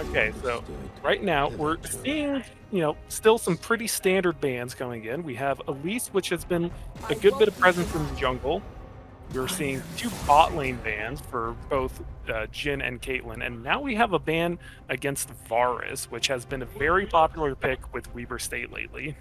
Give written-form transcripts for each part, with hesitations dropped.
Okay, so right now we're seeing, still some pretty standard bans coming in. We have Elise, which has been a good bit of presence in the jungle. We're seeing two bot lane bans for both Jhin and Caitlyn, and now we have a ban against Varus, which has been a very popular pick with Weber State lately.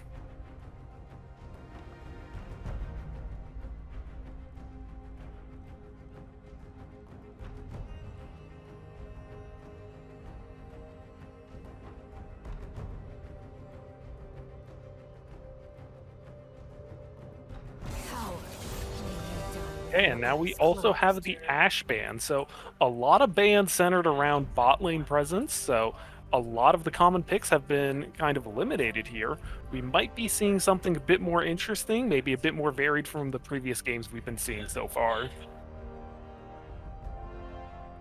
Okay, and now we also have the Ashe ban. So a lot of bans centered around bot lane presence. So a lot of the common picks have been kind of eliminated here. We might be seeing something a bit more interesting, maybe a bit more varied from the previous games we've been seeing so far.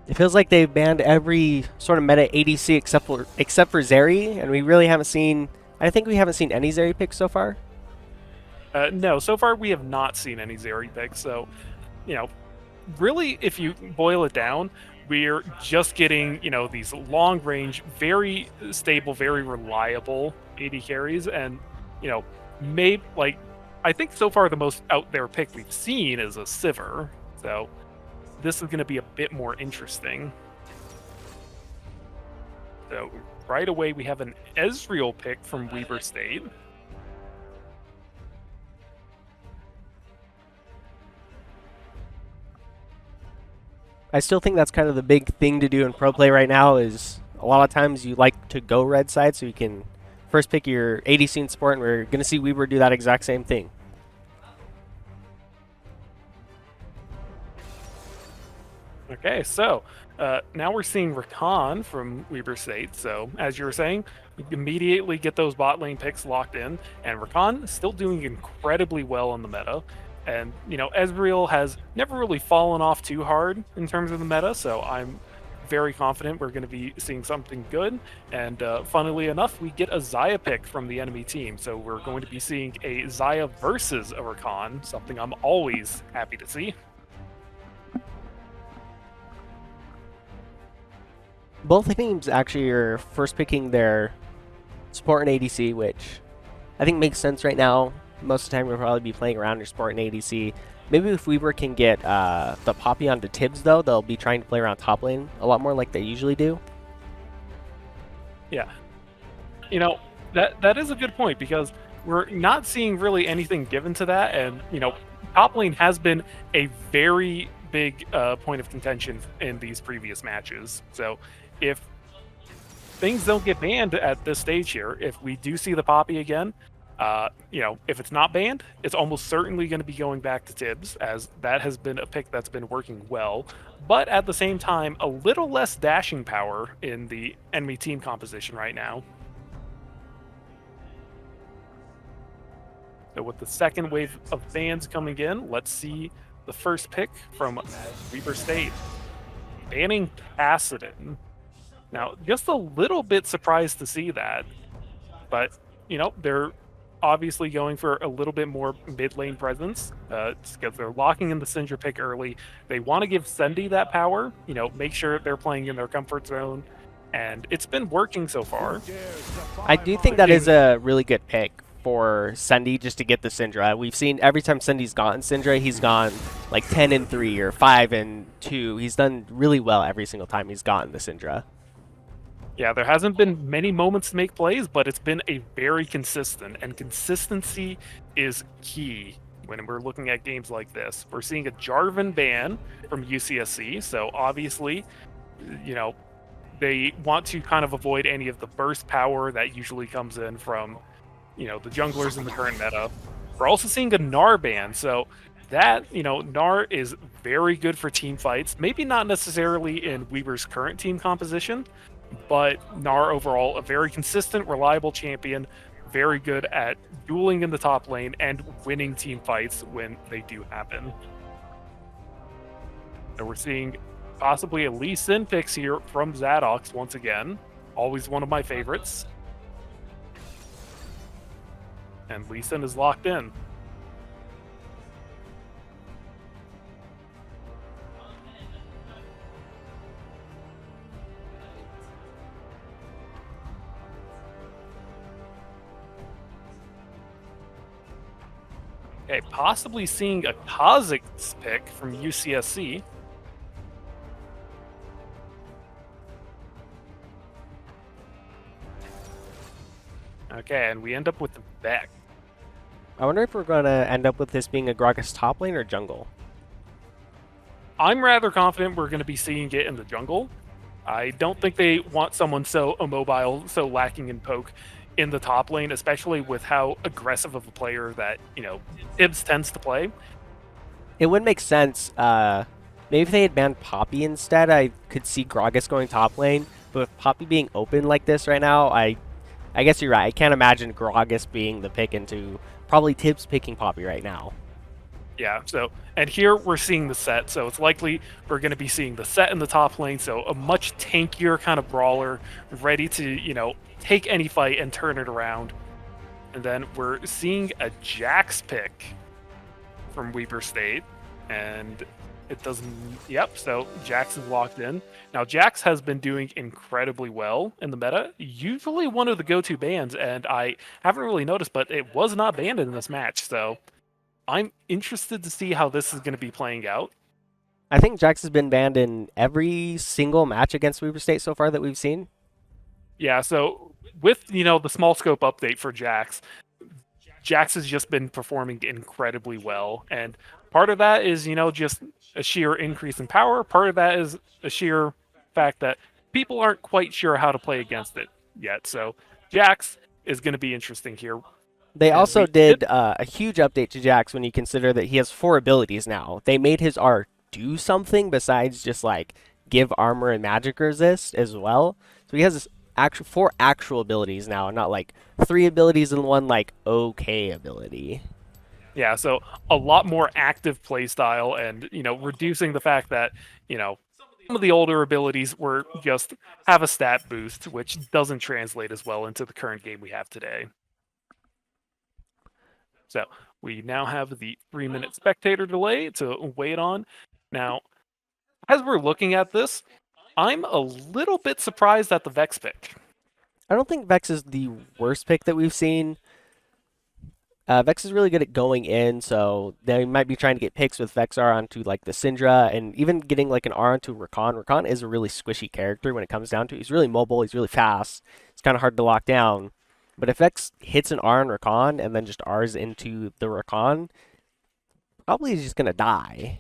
It feels like they've banned every sort of meta ADC except for Zeri, and we really haven't seen. I think we haven't seen any Zeri picks so far. No, so far we have not seen any Zeri picks. So, you know, really, if you boil it down, we're just getting, these long range, very stable, very reliable AD carries. And, maybe like, I think so far the most out there pick we've seen is a Sivir. So this is going to be a bit more interesting. So right away, we have an Ezreal pick from Weber State. I still think that's kind of the big thing to do in pro play right now. Is a lot of times you like to go red side so you can first pick your ADC and support, and we're going to see Weber do that exact same thing. Okay, so now we're seeing Rakan from Weber State. So as you were saying, we immediately get those bot lane picks locked in, and Rakan is still doing incredibly well in the meta. And Ezreal has never really fallen off too hard in terms of the meta, so I'm very confident we're going to be seeing something good. And funnily enough, we get a Xayah pick from the enemy team, so we're going to be seeing a Xayah versus a Rakan, something I'm always happy to see. Both teams actually are first picking their support and ADC, which I think makes sense right now. Most of the time, we'll probably be playing around your support and ADC. Maybe if Weaver can get the Poppy onto Tibbs, though, they'll be trying to play around top lane a lot more like they usually do. Yeah. That is a good point, because we're not seeing really anything given to that. And, top lane has been a very big point of contention in these previous matches. So if things don't get banned at this stage here, if we do see the Poppy again, if it's not banned, it's almost certainly going to be going back to Tibbs, as that has been a pick that's been working well. But at the same time, a little less dashing power in the enemy team composition right now. So with the second wave of bans coming in, let's see the first pick from Weber State. Banning Pasadin. Now, just a little bit surprised to see that. But, they're obviously going for a little bit more mid lane presence, because they're locking in the Syndra pick early. They want to give Sendy that power, make sure they're playing in their comfort zone. And it's been working so far. I do think that is a really good pick for Sendy, just to get the Syndra. We've seen every time Sendy's gotten Syndra, he's gone like 10-3 or 5-2. He's done really well every single time he's gotten the Syndra. Yeah, there hasn't been many moments to make plays, but it's been a very consistent, and consistency is key when we're looking at games like this. We're seeing a Jarvan ban from UCSC, so obviously, they want to kind of avoid any of the burst power that usually comes in from, the junglers in the current meta. We're also seeing a Gnar ban, so that, Gnar is very good for team fights. Maybe not necessarily in Weaver's current team composition, but Gnar overall, a very consistent, reliable champion, very good at dueling in the top lane and winning team fights when they do happen. So we're seeing possibly a Lee Sin picks here from Zadox once again. Always one of my favorites. And Lee Sin is locked in. Okay, possibly seeing a Kha'Zix pick from UCSC. Okay, and we end up with the Vex. I wonder if we're going to end up with this being a Gragas top lane or jungle. I'm rather confident we're going to be seeing it in the jungle. I don't think they want someone so immobile, so lacking in poke in the top lane, especially with how aggressive of a player that, Tibbs tends to play. It would make sense. Maybe if they had banned Poppy instead, I could see Gragas going top lane. But with Poppy being open like this right now, I guess you're right. I can't imagine Gragas being the pick into probably Tibbs picking Poppy right now. Yeah, so, and here we're seeing the set, so it's likely we're going to be seeing the set in the top lane, so a much tankier kind of brawler, ready to, take any fight and turn it around. And then we're seeing a Jax pick from Weaver State, and it doesn't. Yep, so Jax is locked in. Now, Jax has been doing incredibly well in the meta, usually one of the go-to bans, and I haven't really noticed, but it was not banned in this match, so I'm interested to see how this is going to be playing out. I think Jax has been banned in every single match against Weaver State so far that we've seen. Yeah, so with the small scope update for Jax, Jax has just been performing incredibly well, and part of that is just a sheer increase in power. Part of that is a sheer fact that people aren't quite sure how to play against it yet. So Jax is going to be interesting here, They and also we did did. a huge update to Jax when you consider that he has 4 abilities now. They made his R do something besides just like give armor and magic resist as well. So he has actual 4 actual abilities now, not like 3 abilities and one like okay ability. Yeah, so a lot more active playstyle, and reducing the fact that some of the older abilities were just have a stat boost, which doesn't translate as well into the current game we have today. So we now have the 3-minute spectator delay to wait on. Now, as we're looking at this, I'm a little bit surprised at the Vex pick. I don't think Vex is the worst pick that we've seen. Vex is really good at going in, so they might be trying to get picks with Vex R onto like the Syndra, and even getting like an R onto Rakan. Rakan is a really squishy character when it comes down to it. He's really mobile, he's really fast. It's kind of hard to lock down. But if Vex hits an R on Rakan and then just R's into the Rakan, probably he's just gonna die.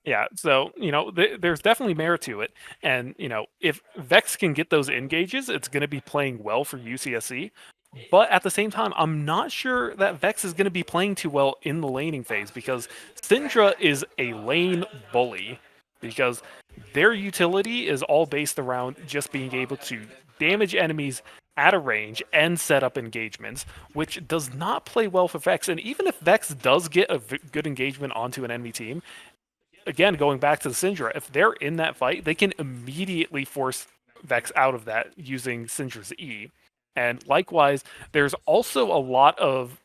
Yeah, so there's definitely merit to it, and if Vex can get those engages, it's going to be playing well for UCSC. But at the same time, I'm not sure that Vex is going to be playing too well in the laning phase because Syndra is a lane bully. Because their utility is all based around just being able to damage enemies at a range and set up engagements, which does not play well for Vex. And even if Vex does get a good engagement onto an enemy team, again, going back to the Syndra, if they're in that fight, they can immediately force Vex out of that using Syndra's E. And likewise, there's also a lot of,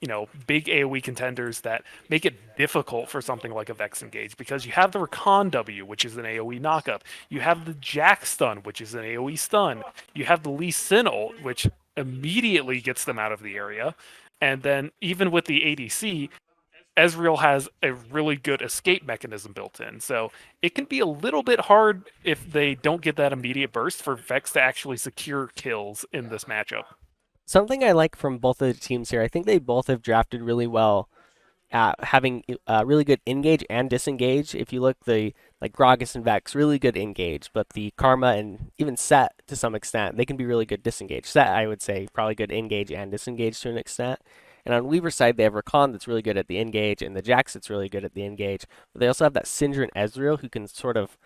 big AoE contenders that make it difficult for something like a Vex engage because you have the Rakan W, which is an AoE knockup. You have the Jack stun, which is an AoE stun. You have the Lee Sin ult, which immediately gets them out of the area. And then even with the ADC, Ezreal has a really good escape mechanism built in. So it can be a little bit hard if they don't get that immediate burst for Vex to actually secure kills in this matchup. Something I like from both of the teams here, I think they both have drafted really well at having really good engage and disengage. If you look, the like Gragas and Vex, really good engage, but the Karma and even Set to some extent, they can be really good disengage. Set, I would say, probably good engage and disengage to an extent. And on Weaver's side, they have Rakan that's really good at the engage, and the Jax that's really good at the engage. But they also have that Syndra and Ezreal who can sort of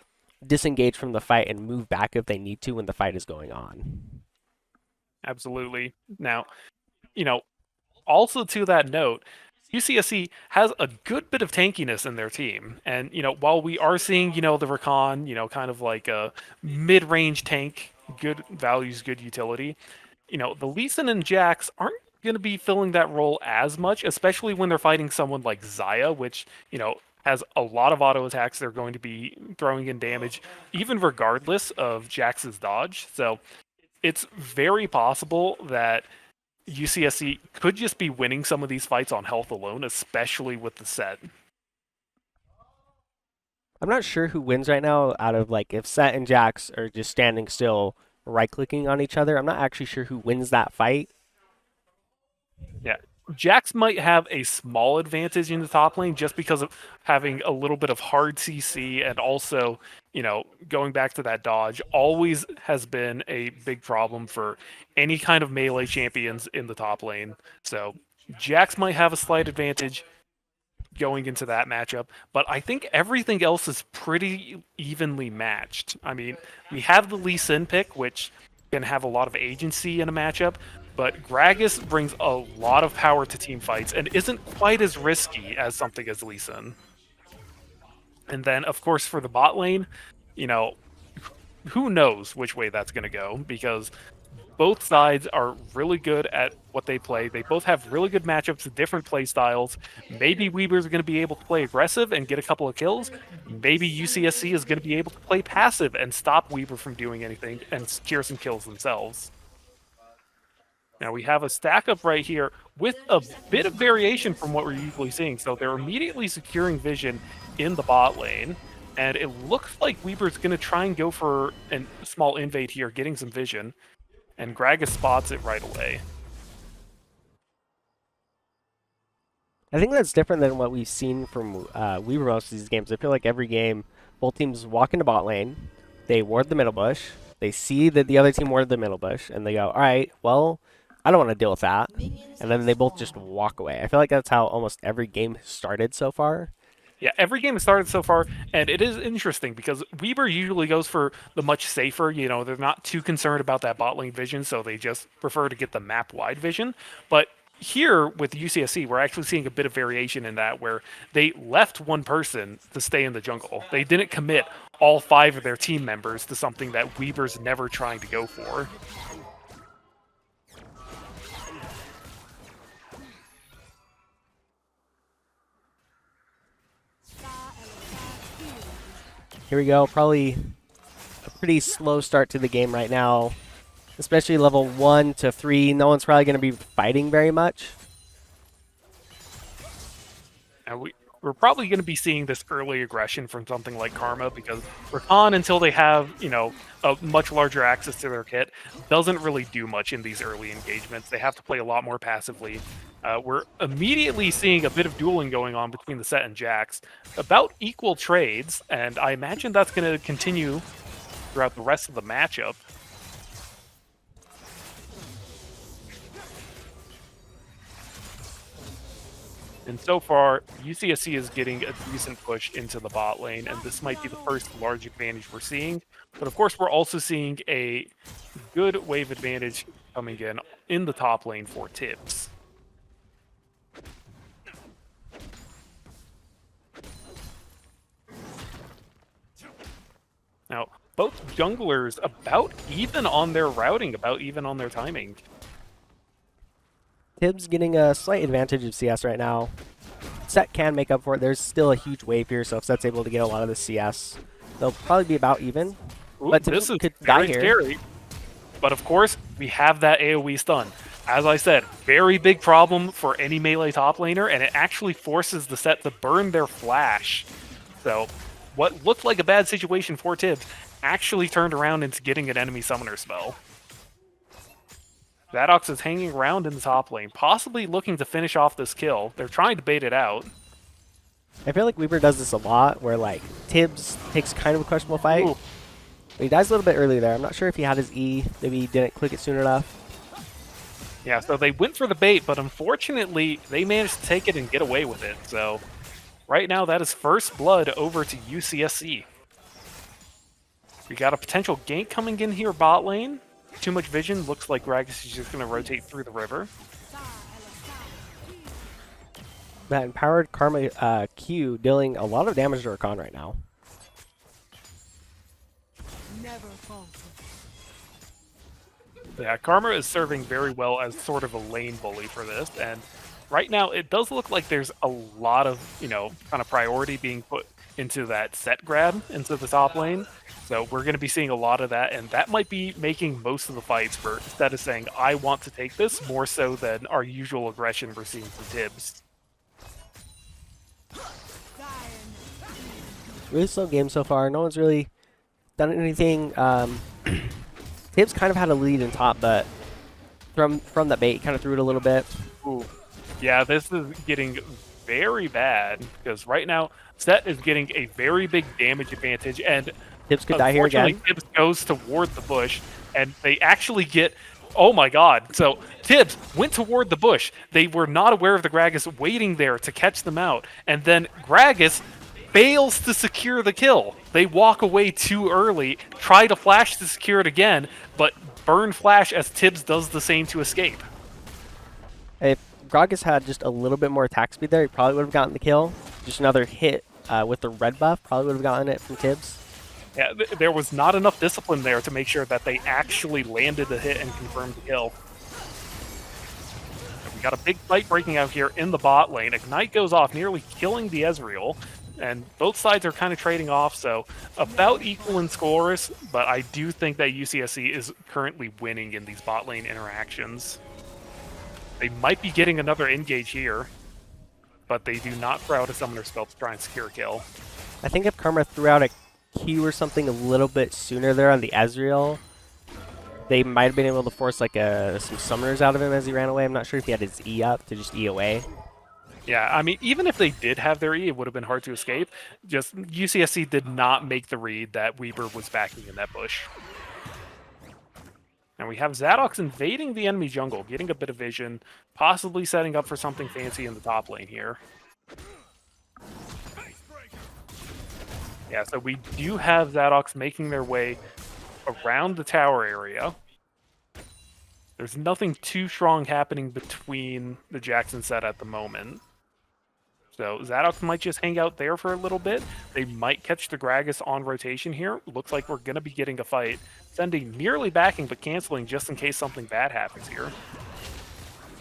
disengage from the fight and move back if they need to when the fight is going on. Absolutely. Now, you know, also to that note, UCSC has a good bit of tankiness in their team. And, while we are seeing, the Rakan, kind of like a mid-range tank, good values, good utility, the Lee Sin and Jax aren't going to be filling that role as much, especially when they're fighting someone like Xayah, which, has a lot of auto attacks they're going to be throwing in damage, even regardless of Jax's dodge. So it's very possible that UCSC could just be winning some of these fights on health alone, especially with the set. I'm not sure who wins right now out of like if Set and Jax are just standing still, right clicking on each other. I'm not actually sure who wins that fight. Yeah. Jax might have a small advantage in the top lane just because of having a little bit of hard CC and also, going back to that dodge always has been a big problem for any kind of melee champions in the top lane. So Jax might have a slight advantage going into that matchup, but I think everything else is pretty evenly matched. I mean, we have the Lee Sin pick, which can have a lot of agency in a matchup, but Gragas brings a lot of power to team fights and isn't quite as risky as something as Lee Sin. And then, of course, for the bot lane, you know, who knows which way that's going to go, because both sides are really good at what they play. They both have really good matchups, different play styles. Maybe Weber's going to be able to play aggressive and get a couple of kills. Maybe UCSC is going to be able to play passive and stop Weber from doing anything and secure some kills themselves. Now we have a stack up right here with a bit of variation from what we're usually seeing. So they're immediately securing vision in the bot lane. And it looks like Weber's going to try and go for a small invade here, getting some vision. And Gragas spots it right away. I think that's different than what we've seen from Weaver most of these games. I feel like every game, both teams walk into bot lane, they ward the middle bush, they see that the other team warded the middle bush, and they go, all right, well, I don't want to deal with that. And then they both just walk away. I feel like that's how almost every game has started so far. Yeah, every game has started so far, and it is interesting because Weber usually goes for the much safer, they're not too concerned about that bot lane vision, so they just prefer to get the map-wide vision. But here with UCSC, we're actually seeing a bit of variation in that, where they left one person to stay in the jungle. They didn't commit all 5 of their team members to something that Weber's never trying to go for. Here we go. Probably a pretty slow start to the game right now, especially level 1 to 3. No one's probably going to be fighting very much. And we're probably going to be seeing this early aggression from something like Karma, because Rakan, until they have, a much larger access to their kit, doesn't really do much in these early engagements. They have to play a lot more passively. We're immediately seeing a bit of dueling going on between the Set and Jax, about equal trades, and I imagine that's going to continue throughout the rest of the matchup. And so far, UCSC is getting a decent push into the bot lane, and this might be the first large advantage we're seeing. But of course, we're also seeing a good wave advantage coming in the top lane for Tibbs. Now, both junglers about even on their routing, about even on their timing. Tibbs getting a slight advantage of CS right now. Set can make up for it. There's still a huge wave here, so if Set's able to get a lot of the CS, they'll probably be about even. Ooh, but this is could very die here. scary. But of course, we have that AoE stun. As I said, very big problem for any melee top laner, and it actually forces the Set to burn their flash. So what looked like a bad situation for Tibbs actually turned around into getting an enemy summoner spell. Vadox is hanging around in the top lane, possibly looking to finish off this kill. They're trying to bait it out. I feel like Weaver does this a lot, where like Tibbs takes kind of a questionable fight. Ooh. But he dies a little bit early there. I'm not sure if he had his E. Maybe he didn't click it soon enough. Yeah, so they went for the bait, but unfortunately, they managed to take it and get away with it. So right now, that is first blood over to UCSC. We got a potential gank coming in here bot lane. Too much vision. Looks like Gragas is just going to rotate through the river. That empowered Karma Q dealing a lot of damage to Rakan right now. Yeah, Karma is serving very well as sort of a lane bully for this, and right now it does look like there's a lot of, kind of priority being put into that set grab into the top lane. So we're going to be seeing a lot of that, and that might be making most of the fights for instead of saying, I want to take this, more so than our usual aggression we're seeing from Tibbs. Really slow game so far. No one's really done anything. Tibbs kind of had a lead in top, but from that bait, kind of threw it a little bit. Ooh. Yeah, this is getting very bad, because right now, Set is getting a very big damage advantage, and Tibbs could die here again. Tibbs goes toward the bush, and they actually get... Oh my god. So Tibbs went toward the bush. They were not aware of the Gragas waiting there to catch them out. And then Gragas fails to secure the kill. They walk away too early, try to flash to secure it again, but burn flash as Tibbs does the same to escape. If Gragas had just a little bit more attack speed there, he probably would have gotten the kill. Just another hit with the red buff, probably would have gotten it from Tibbs. Yeah, there was not enough discipline there to make sure that they actually landed the hit and confirmed the kill. We got a big fight breaking out here in the bot lane. Ignite goes off, nearly killing the Ezreal, and both sides are kind of trading off, so about equal in scores, but I do think that UCSC is currently winning in these bot lane interactions. They might be getting another engage here, but they do not throw out a summoner spell to try and secure a kill. I think if Karma threw out a Q or something a little bit sooner there on the Ezreal, they might have been able to force like some summoners out of him as he ran away. I'm not sure if he had his E up to just E away. Yeah, I mean, even if they did have their E, it would have been hard to escape. Just UCSC did not make the read that Weber was backing in that bush. And we have Zadox invading the enemy jungle, getting a bit of vision, possibly setting up for something fancy in the top lane here. Yeah, so we do have Zadox making their way around the tower area. There's nothing too strong happening between the Jackson set at the moment. So Zadox might just hang out there for a little bit. They might catch the Gragas on rotation here. Looks like we're going to be getting a fight. Sending nearly backing, but canceling just in case something bad happens here.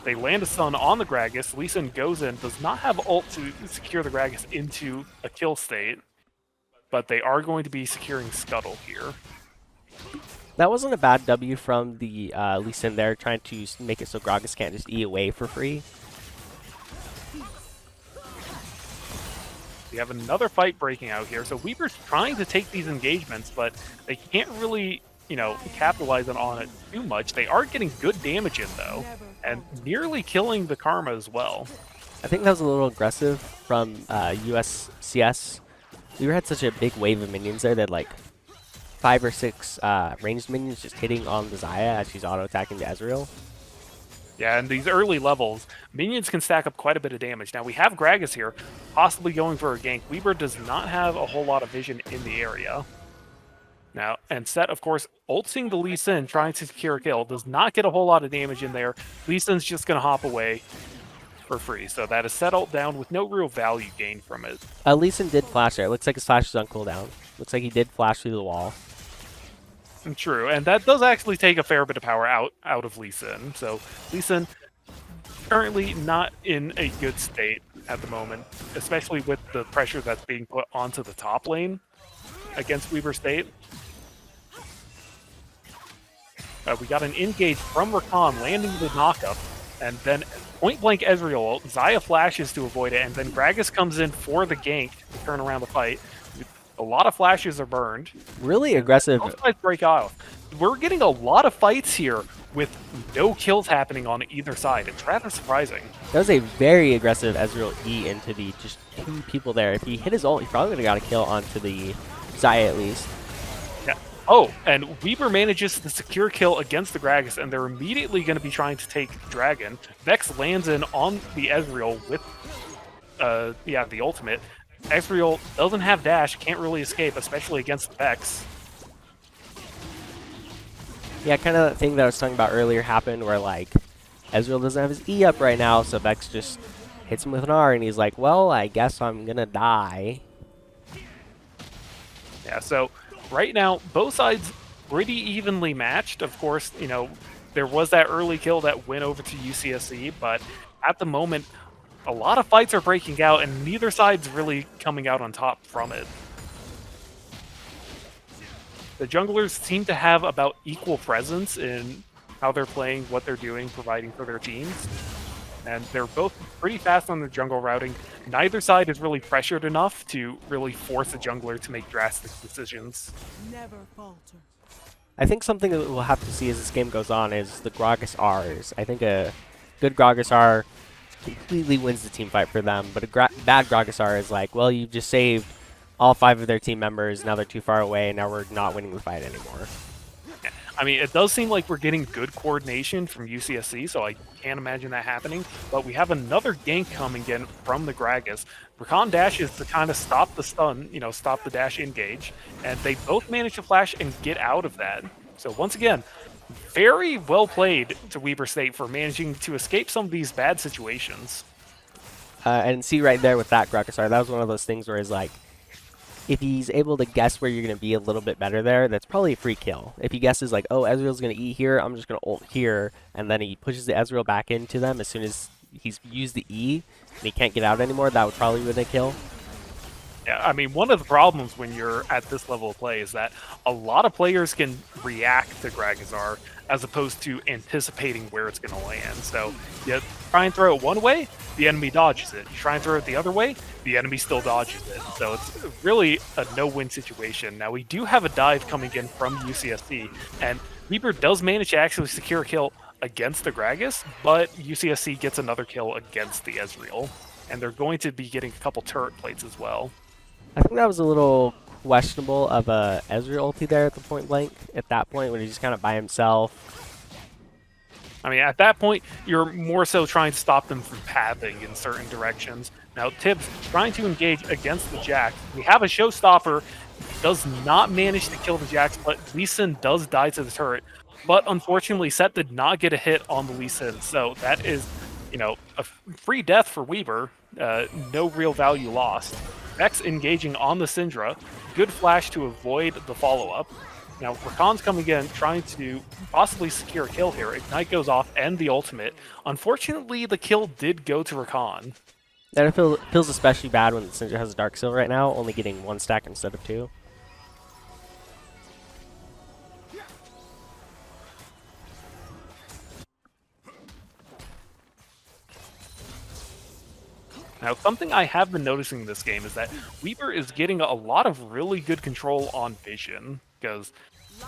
They land a stun on the Gragas. Lee Sin goes in, does not have ult to secure the Gragas into a kill state, but they are going to be securing Scuttle here. That wasn't a bad W from the Lee Sin there, trying to make it so Gragas can't just E away for free. We have another fight breaking out here. So Weaver's trying to take these engagements, but they can't really, capitalize on it too much. They are getting good damage in, though, and nearly killing the Karma as well. I think that was a little aggressive from USCS. Weaver had such a big wave of minions there that, like, 5 or 6 ranged minions just hitting on the Xayah as she's auto-attacking the Ezreal. Yeah, and these early levels, minions can stack up quite a bit of damage. Now, we have Gragas here, possibly going for a gank. Weaver does not have a whole lot of vision in the area. Now, and Set, of course, ulting the Lee Sin, trying to secure a kill, does not get a whole lot of damage in there. Lee Sin's just going to hop away for free. So that is Set ult down with no real value gain from it. Lee Sin did flash there. It looks like his flash is on cooldown. Looks like he did flash through the wall. True, and that does actually take a fair bit of power out of Lee Sin. So Lee Sin currently not in a good state at the moment, especially with the pressure that's being put onto the top lane against Weaver State. We got an engage from Rakan, landing the knockup, and then point-blank Ezreal. Xayah flashes to avoid it, and then Gragas comes in for the gank to turn around the fight. A lot of flashes are burned. Really aggressive. Both sides break off. We're getting a lot of fights here with no kills happening on either side. It's rather surprising. That was a very aggressive Ezreal E into the just 2 people there. If he hit his ult, he probably would have got a kill onto the Xayah at least. Yeah. Oh, and Weaver manages the secure kill against the Gragas, and they're immediately going to be trying to take Dragon. Vex lands in on the Ezreal with, the ultimate. Ezreal doesn't have dash, can't really escape, especially against Vex. Yeah, kind of that thing that I was talking about earlier happened where, like, Ezreal doesn't have his E up right now, so Vex just hits him with an R, and he's like, well, I guess I'm gonna die. Yeah, so right now, both sides pretty evenly matched. Of course, there was that early kill that went over to UCSC, but at the moment, a lot of fights are breaking out, and neither side's really coming out on top from it. The junglers seem to have about equal presence in how they're playing, what they're doing, providing for their teams. And they're both pretty fast on the jungle routing. Neither side is really pressured enough to really force a jungler to make drastic decisions. Never falter. I think something that we'll have to see as this game goes on is the Gragas Rs. I think a good Gragas R completely wins the team fight for them, but a bad Gragas R is like, well, you've just saved all 5 of their team members, now they're too far away, and now we're not winning the fight anymore. I mean, it does seem like we're getting good coordination from UCSC, so I can't imagine that happening. But we have another gank coming in from the Gragas. Rakan dashes to kind of stop the stun, stop the dash engage, and they both manage to flash and get out of that. So once again, very well played to Weber State for managing to escape some of these bad situations. And see right there with that Gragas R, that was one of those things where it's like, if he's able to guess where you're going to be a little bit better there, that's probably a free kill. If he guesses like, oh, Ezreal's going to eat here, I'm just going to ult here, and then he pushes the Ezreal back into them as soon as he's used the E and he can't get out anymore, that would probably win a kill. Yeah, I mean, one of the problems when you're at this level of play is that a lot of players can react to Gragazar as opposed to anticipating where it's going to land. So you try and throw it one way, the enemy dodges it. You try and throw it the other way, the enemy still dodges it. So it's really a no-win situation. Now, we do have a dive coming in from UCSC, and Weber does manage to actually secure a kill against the Gragas, but UCSC gets another kill against the Ezreal, and they're going to be getting a couple turret plates as well. I think that was a little questionable of a Ezreal ulti there at the point blank. At that point, when he's just kind of by himself. I mean, at that point, you're more so trying to stop them from pathing in certain directions. Now, Tibbs trying to engage against the Jax. We have a showstopper, does not manage to kill the Jax, but Lee Sin does die to the turret. But unfortunately, Set did not get a hit on the Lee Sin, so that is, a free death for Weber. No real value lost. Vex engaging on the Syndra. Good flash to avoid the follow-up. Now, Rakan's coming in, trying to possibly secure a kill here. Ignite goes off, and the ultimate. Unfortunately, the kill did go to Rakan. And it feels especially bad when the Syndra has a Dark Seal right now, only getting 1 stack instead of 2. Now, something I have been noticing in this game is that Weber is getting a lot of really good control on vision, because,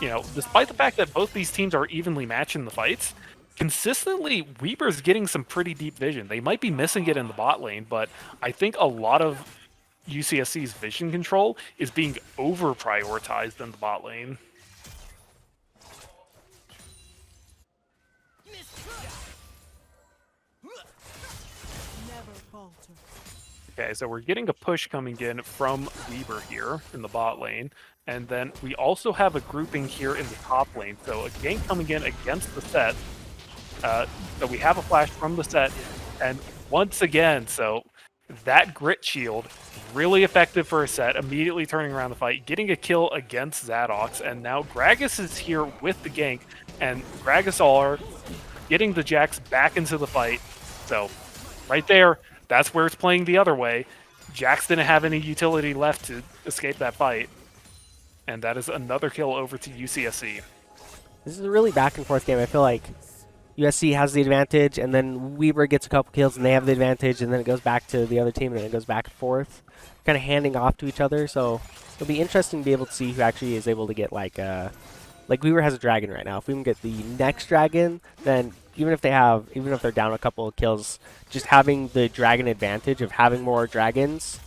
despite the fact that both these teams are evenly matched in the fights, consistently, Weber's getting some pretty deep vision. They might be missing it in the bot lane, but I think a lot of UCSC's vision control is being over-prioritized in the bot lane. Never falter. Okay, so we're getting a push coming in from Weber here in the bot lane, and then we also have a grouping here in the top lane. So a gank coming in against the Set. So we have a flash from the Set, and once again, so that Grit Shield, really effective for a Set, immediately turning around the fight, getting a kill against Zadox, and now Gragas is here with the gank, and Gragasar getting the Jax back into the fight. So right there, that's where it's playing the other way. Jax didn't have any utility left to escape that fight. And that is another kill over to UCSC. This is a really back and forth game. I feel like USC has the advantage, and then Weber gets a couple kills, and they have the advantage, and then it goes back to the other team, and then it goes back and forth, kind of handing off to each other. So it'll be interesting to be able to see who actually is able to get like Weber has a dragon right now. If we can get the next dragon, then even if they're down a couple of kills, just having the dragon advantage of having more dragons.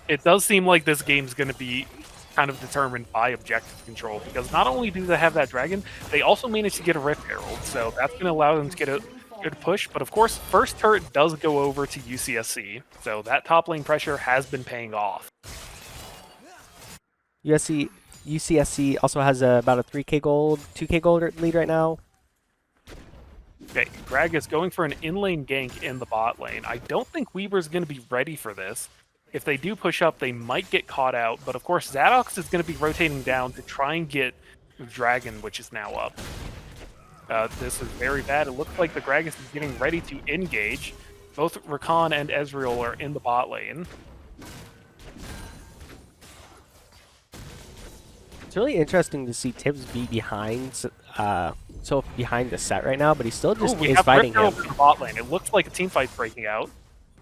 It does seem like this game's going to be kind of determined by objective control, because not only do they have that dragon, they also manage to get a Rift Herald, so that's going to allow them to get a good push. But of course, first turret does go over to UCSC, so that top lane pressure has been paying off. UCSC also has about a 3k gold, 2k gold lead right now. Okay, Greg is going for an in-lane gank in the bot lane. I don't think Weber's going to be ready for this. If they do push up, they might get caught out, but of course Zadox is going to be rotating down to try and get the dragon, which is now up. This is very bad. It looks like the Gragas is getting ready to engage. Both Rakan and Ezreal are in the bot lane. It's really interesting to see Tibbs be behind, so behind the set right now, but he still just We is have fighting him. Rift in the bot lane. It looks like a team fight's breaking out.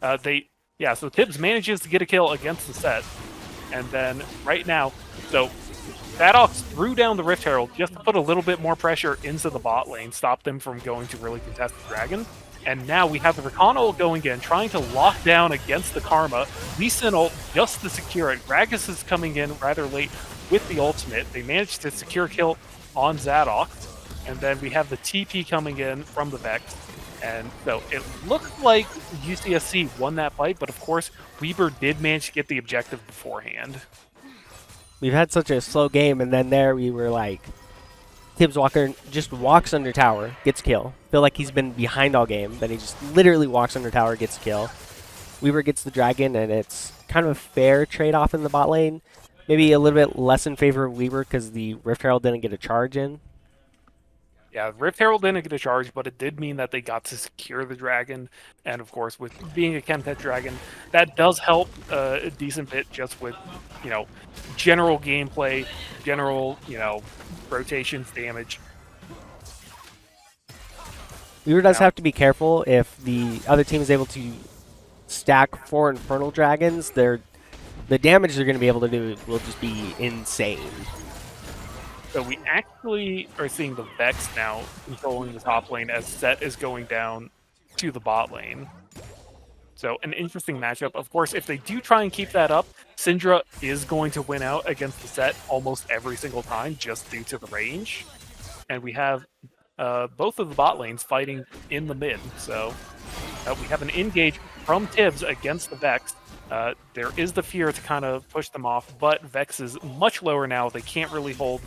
So Tibbs manages to get a kill against the set, and then right now, so Badox threw down the Rift Herald just to put a little bit more pressure into the bot lane, stop them from going to really contest the dragon. And now we have the Rakan ult going in, trying to lock down against the Karma. Lee Sin ult just to secure it. Gragas is coming in rather late with the ultimate. They managed to secure kill on Zadox. And then we have the TP coming in from the Vex. And so it looked like UCSC won that fight, but of course, Weber did manage to get the objective beforehand. We've had such a slow game, and then there we were like, Tibbs Walker just walks under tower, gets kill. Feel like he's been behind all game, then he just literally walks under tower, gets kill. Weaver gets the dragon, and it's kind of a fair trade-off in the bot lane. Maybe a little bit less in favor of Weaver because the Rift Herald didn't get a charge in. Yeah, Rift Herald didn't get a charge, but it did mean that they got to secure the dragon. And of course, with being a Chemtech dragon, that does help a decent bit just with, general gameplay, general, rotations, damage. Weaver does have to be careful if the other team is able to stack 4 Infernal Dragons. The damage they're going to be able to do will just be insane. So we actually are seeing the Vex now controlling the top lane as Set is going down to the bot lane. So an interesting matchup. Of course, if they do try and keep that up, Syndra is going to win out against the Set almost every single time just due to the range. And we have both of the bot lanes fighting in the mid. So we have an engage from Tibbs against the Vex. There is the fear to kind of push them off, but Vex is much lower now. They can't really hold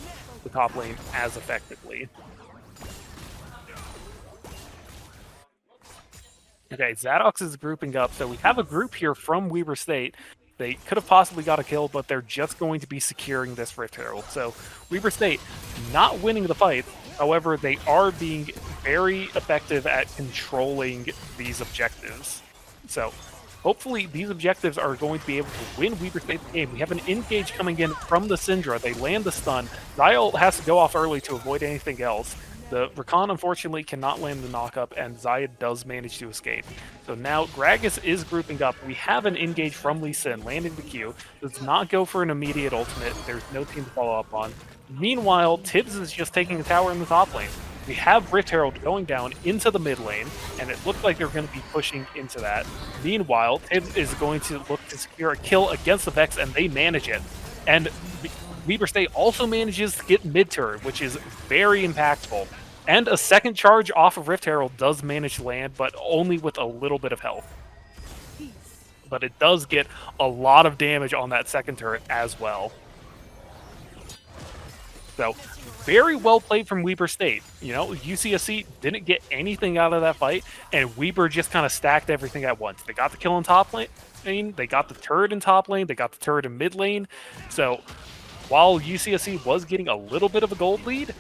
the top lane as effectively. Okay, Zadox is grouping up, so we have a group here from Weber State. They could have possibly got a kill, but they're just going to be securing this Rift Herald. So Weber State not winning the fight, however, they are being very effective at controlling these objectives. So hopefully these objectives are going to be able to win Weber State's game. We have an engage coming in from the Syndra. They land the stun. Zyle has to go off early to avoid anything else. The Rakan, unfortunately, cannot land the knockup, and Zayed does manage to escape. So now Gragas is grouping up. We have an engage from Lee Sin, landing the Q. Does not go for an immediate ultimate. There's no team to follow up on. Meanwhile, Tibbs is just taking a tower in the top lane. We have Rift Herald going down into the mid lane, and it looks like they're going to be pushing into that. Meanwhile, Tibbs is going to look to secure a kill against the Vex, and they manage it. And Weber State also manages to get mid-turn, which is very impactful. And a second charge off of Rift Herald does manage to land, but only with a little bit of health. But it does get a lot of damage on that second turret as well. So, very well played from Weber State. UCSC didn't get anything out of that fight, and Weber just kind of stacked everything at once. They got the kill in top lane, they got the turret in top lane, they got the turret in mid lane. So, while UCSC was getting a little bit of a gold lead,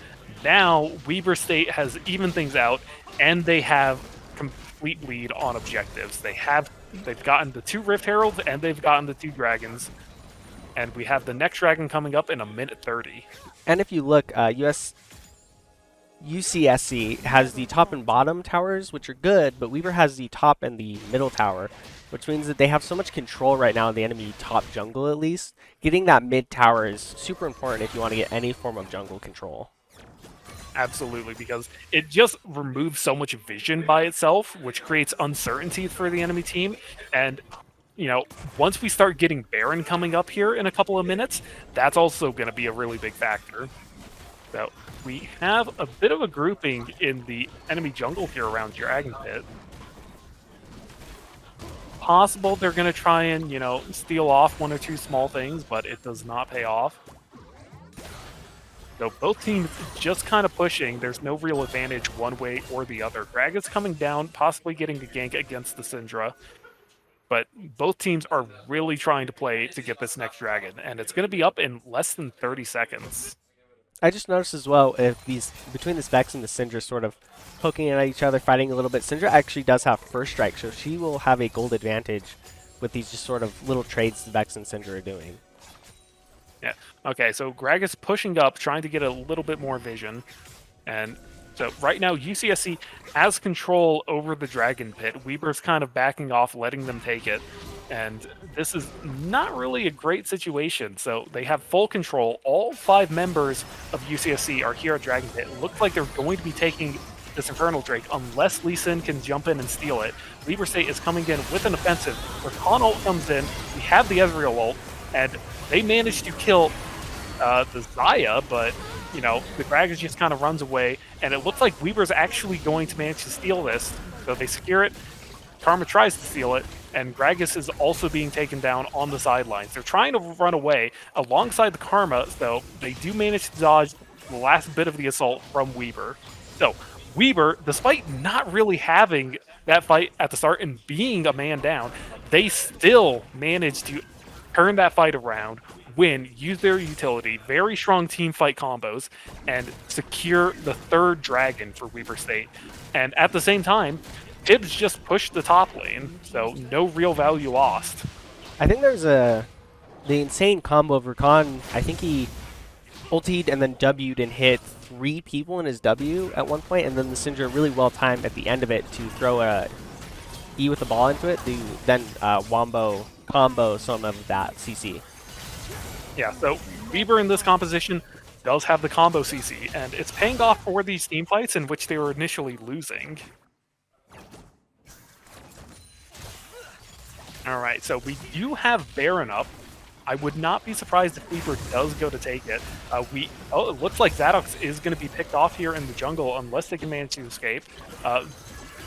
now Weber State has evened things out, and they have complete lead on objectives. They've gotten the 2 Rift Heralds, and they've gotten the 2 Dragons. And we have the next dragon coming up in a minute 30. And if you look, UCSC has the top and bottom towers, which are good, but Weaver has the top and the middle tower, which means that they have so much control right now in the enemy top jungle at least. Getting that mid tower is super important if you want to get any form of jungle control. Absolutely, because it just removes so much vision by itself, which creates uncertainty for the enemy team. And once we start getting Baron coming up here in a couple of minutes, that's also going to be a really big factor. So we have a bit of a grouping in the enemy jungle here around Dragon Pit. Possible they're going to try and, steal off 1 or 2 small things, but it does not pay off. So both teams just kind of pushing. There's no real advantage one way or the other. Gragas coming down, possibly getting a gank against the Syndra. But both teams are really trying to play to get this next dragon, and it's going to be up in less than 30 seconds. I just noticed as well if these between this Vex and the Syndra sort of poking at each other, fighting a little bit. Syndra actually does have first strike, so she will have a gold advantage with these just sort of little trades the Vex and Syndra are doing. Yeah. Okay, so Greg is pushing up, trying to get a little bit more vision. And so right now, UCSC has control over the Dragon Pit. Weber's kind of backing off, letting them take it. And this is not really a great situation. So they have full control. All 5 members of UCSC are here at Dragon Pit. It looks like they're going to be taking this Infernal Drake unless Lee Sin can jump in and steal it. Weber State is coming in with an offensive. Rakan ult comes in. We have the Ezreal ult. And they managed to kill the Zaya, but you know, the Gragas just kind of runs away, and it looks like Weber's actually going to manage to steal this. So they secure it, Karma tries to steal it, and Gragas is also being taken down on the sidelines. They're trying to run away alongside the Karma, so they do manage to dodge the last bit of the assault from Weber. So Weber, despite not really having that fight at the start and being a man down, they still managed to turn that fight around, win, use their utility, very strong team fight combos, and secure the 3rd dragon for Weber State. And at the same time, Tibbs just pushed the top lane, so no real value lost. I think there's the insane combo of Rakan. I think he ultied and then W'd and hit 3 people in his W at one point, and then the Syndra really well timed at the end of it to throw a E with the ball into it, to then Wombo combo some of that CC. Yeah, so Weber in this composition does have the combo CC, and it's paying off for these team fights in which they were initially losing. Alright, so we do have Baron up. I would not be surprised if Weber does go to take it. It looks like Zadox is going to be picked off here in the jungle unless they can manage to escape.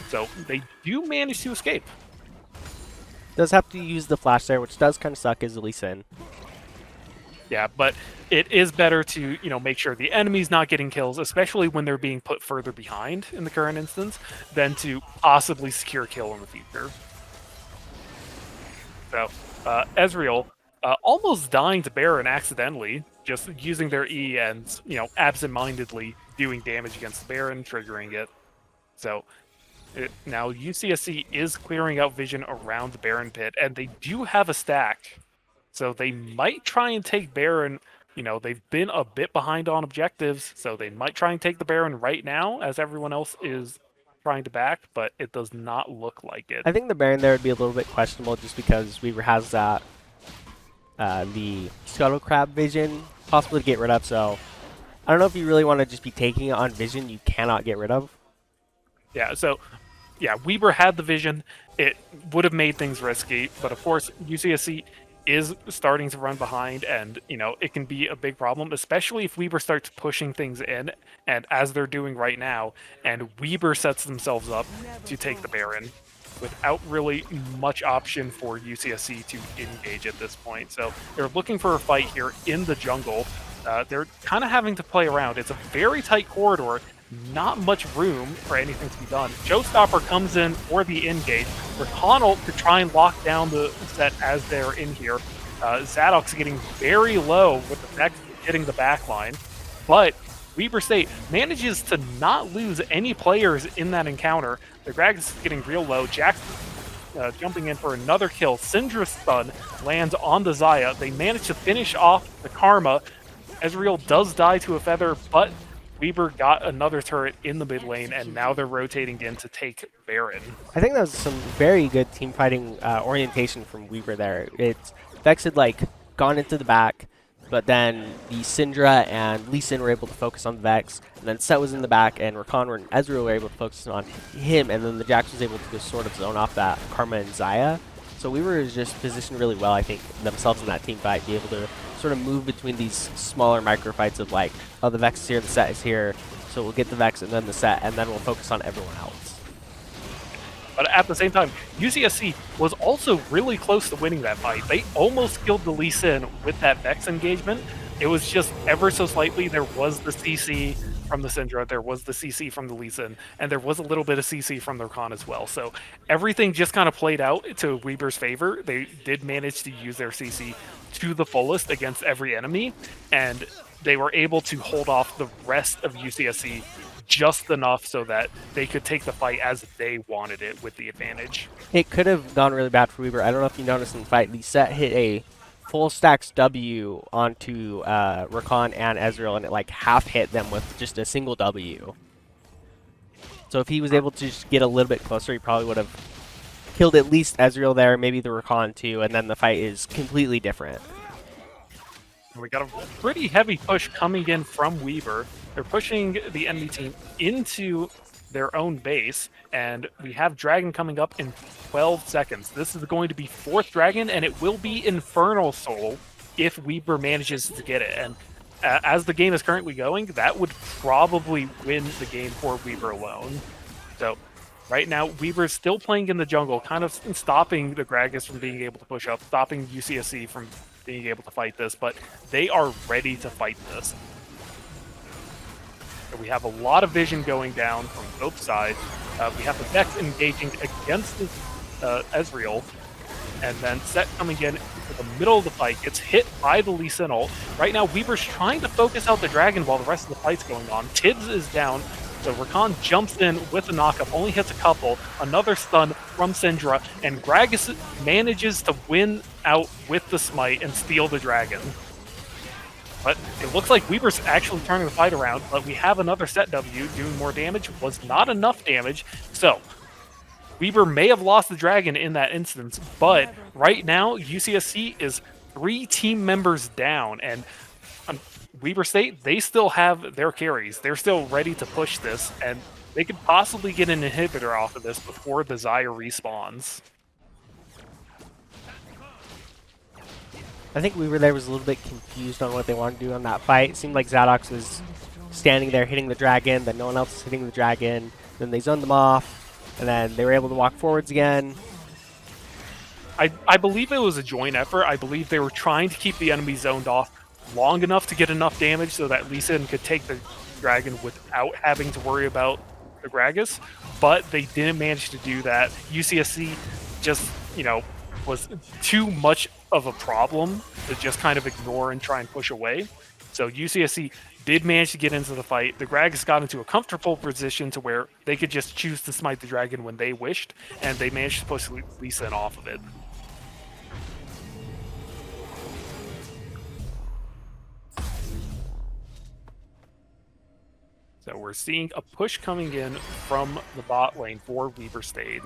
So they do manage to escape. Does have to use the flash there, which does kind of suck as Lee Sin. Yeah, but it is better to, you know, make sure the enemy's not getting kills, especially when they're being put further behind in the current instance, than to possibly secure a kill in the future. So, Ezreal almost dying to Baron accidentally, just using their E and, you know, absent-mindedly doing damage against the Baron, triggering it. So, now UCSC is clearing out vision around the Baron pit, and they do have a stack. So they might try and take Baron. You know, they've been a bit behind on objectives, so they might try and take the Baron right now as everyone else is trying to back, but it does not look like it. I think the Baron there would be a little bit questionable just because Weaver has that the Scuttle Crab vision possible to get rid of, so I don't know if you really want to just be taking it on vision you cannot get rid of. Yeah, so yeah, Weber had the vision. It would have made things risky, but of course UCSC is starting to run behind, and you know, it can be a big problem, especially if Weber starts pushing things in, and as they're doing right now, and Weber sets themselves up to take the Baron without really much option for UCSC to engage at this point. So they're looking for a fight here in the jungle. They're kind of having to play around. It's a very tight corridor, not much room for anything to be done. Showstopper comes in for the engage. Rakan to try and lock down the set as they're in here. Zadox getting very low with the Vex hitting the back line. But Weber State manages to not lose any players in that encounter. The Gragas is getting real low. Jackson jumping in for another kill. Syndra's stun lands on the Zaya. They manage to finish off the Karma. Ezreal does die to a feather, but Weber got another turret in the mid lane, and now they're rotating in to take Baron. I think that was some very good team fighting orientation from Weber there. Vex had like gone into the back, but then the Syndra and Lee Sin were able to focus on Vex, and then Set was in the back, and Rakan and Ezreal were able to focus on him, and then the Jax was able to just sort of zone off that Karma and Zaya. So Weber is just positioned really well, I think, themselves in that team fight, be able to sort of move between these smaller micro fights of like, oh, the Vex is here, the Set is here, so we'll get the Vex and then the Set, and then we'll focus on everyone else. But at the same time, UCSC was also really close to winning that fight. They almost killed the Lee Sin with that Vex engagement. It was just ever so slightly. There was the CC from the Syndra, there was the CC from the Lee Sin, and there was a little bit of CC from the Rakan as well. So everything just kind of played out to Weber's favor. They did manage to use their CC to the fullest against every enemy, and they were able to hold off the rest of UCSC just enough so that they could take the fight as they wanted it with the advantage. It could have gone really bad for Weber. I don't know if you noticed in the fight, the set hit a full stacks W onto Rakan and Ezreal, and it like half hit them with just a single W. So if he was able to just get a little bit closer, he probably would have killed at least Ezreal there, maybe the Rakan too, and then the fight is completely different. We got a pretty heavy push coming in from Weaver. They're pushing the enemy team into their own base, and we have Dragon coming up in 12 seconds. This is going to be 4th Dragon, and it will be Infernal Soul if Weaver manages to get it. And as the game is currently going, that would probably win the game for Weaver alone. So right now, Weaver's still playing in the jungle, kind of stopping the Gragas from being able to push up, stopping UCSC from being able to fight this, but they are ready to fight this. So we have a lot of vision going down from both sides. We have the Vex engaging against Ezreal, and then Set coming in to the middle of the fight, gets hit by the Lee Sin ult. Right now, Weaver's trying to focus out the Dragon while the rest of the fight's going on. Tibbs is down, so Rakan jumps in with a knockup, only hits a couple, another stun from Syndra, and Gragas manages to win out with the smite and steal the Dragon. But it looks like Weaver's actually turning the fight around, but we have another set W doing more damage. Was not enough damage, so Weaver may have lost the Dragon in that instance, but right now UCSC is 3 team members down, and Weber State, they still have their carries. They're still ready to push this, and they could possibly get an inhibitor off of this before the Xayah respawns. I think Weaver there was a little bit confused on what they wanted to do on that fight. It seemed like Zadox was standing there hitting the Dragon, then no one else was hitting the Dragon. Then they zoned them off, and then they were able to walk forwards again. I believe it was a joint effort. I believe they were trying to keep the enemy zoned off long enough to get enough damage so that Lee Sin could take the Dragon without having to worry about the Gragas, but they didn't manage to do that. UCSC just, was too much of a problem to just kind of ignore and try and push away. So UCSC did manage to get into the fight. The Gragas got into a comfortable position to where they could just choose to smite the Dragon when they wished, and they managed to push Lee Sin off of it. So we're seeing a push coming in from the bot lane for Weber State.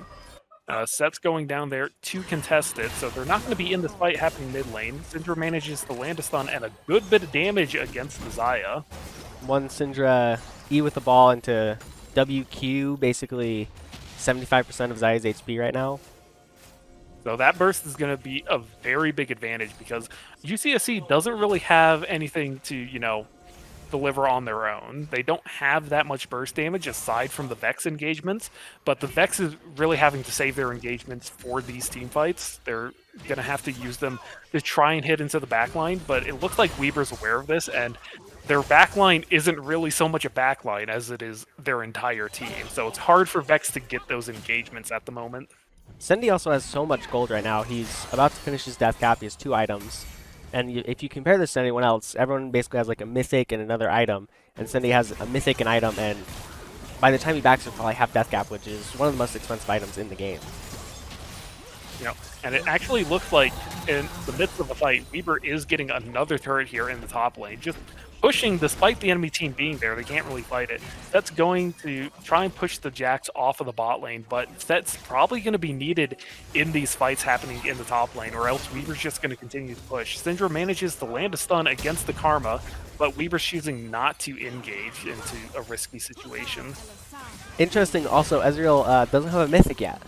Set's going down there to contest it, so they're not going to be in this fight happening mid lane. Syndra manages to land a stun and a good bit of damage against the Xayah. One Syndra E with the ball into WQ, basically 75% of Xayah's HP right now. So that burst is going to be a very big advantage because UCSC doesn't really have anything to, deliver on their own. They don't have that much burst damage aside from the Vex engagements, but the Vex is really having to save their engagements for these team fights. They're going to have to use them to try and hit into the backline, but it looks like Weber's aware of this, and their backline isn't really so much a backline as it is their entire team. So it's hard for Vex to get those engagements at the moment. Sendy also has so much gold right now. He's about to finish his death cap. He has 2 items. And if you compare this to anyone else, everyone basically has like a mythic and another item. And Sendy has a mythic and item, and by the time he backs, he'll probably have death cap, which is one of the most expensive items in the game. And it actually looks like in the midst of the fight, Weber is getting another turret here in the top lane, just pushing despite the enemy team being there. They can't really fight it. That's going to try and push the Jax off of the bot lane, but that's probably going to be needed in these fights happening in the top lane, or else Weber's just going to continue to push. Syndra manages to land a stun against the Karma, but Weber's choosing not to engage into a risky situation. Interesting, also, Ezreal doesn't have a mythic yet.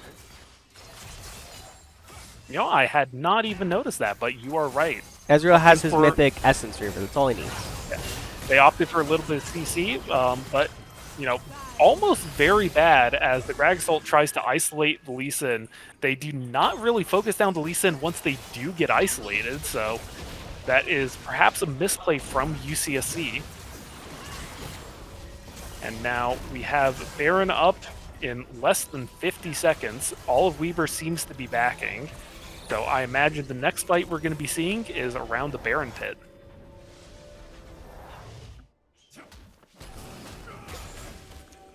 I had not even noticed that, but you are right. Ezreal has his mythic Essence Reaver. That's all he needs. Yeah. They opted for a little bit of CC, but, almost very bad as the Gragas ult tries to isolate the Lee Sin. They do not really focus down the Lee Sin once they do get isolated, so that is perhaps a misplay from UCSC. And now we have Baron up in less than 50 seconds. All of Weber seems to be backing. So I imagine the next fight we're going to be seeing is around the Baron pit.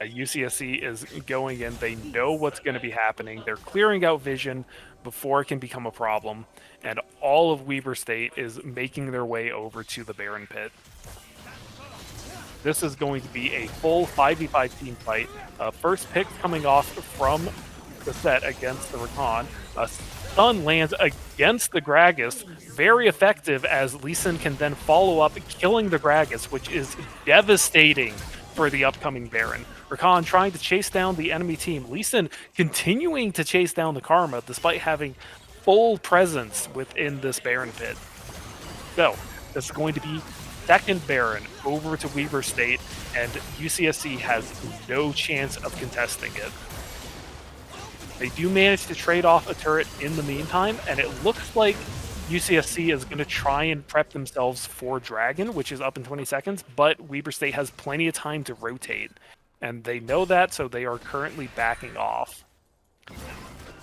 UCSC is going in. They know what's going to be happening. They're clearing out vision before it can become a problem. And all of Weber State is making their way over to the Baron pit. This is going to be a full 5v5 team fight. First pick coming off from the set against the Rakan. A stun lands against the Gragas. Very effective, as Lee Sin can then follow up, killing the Gragas, which is devastating for the upcoming Baron. Rakan trying to chase down the enemy team. Lee Sin continuing to chase down the Karma despite having full presence within this Baron pit. So, this is going to be second Baron over to Weber State, and UCSC has no chance of contesting it. They do manage to trade off a turret in the meantime, and it looks like UCSC is going to try and prep themselves for Dragon, which is up in 20 seconds, but Weber State has plenty of time to rotate, and they know that, so they are currently backing off.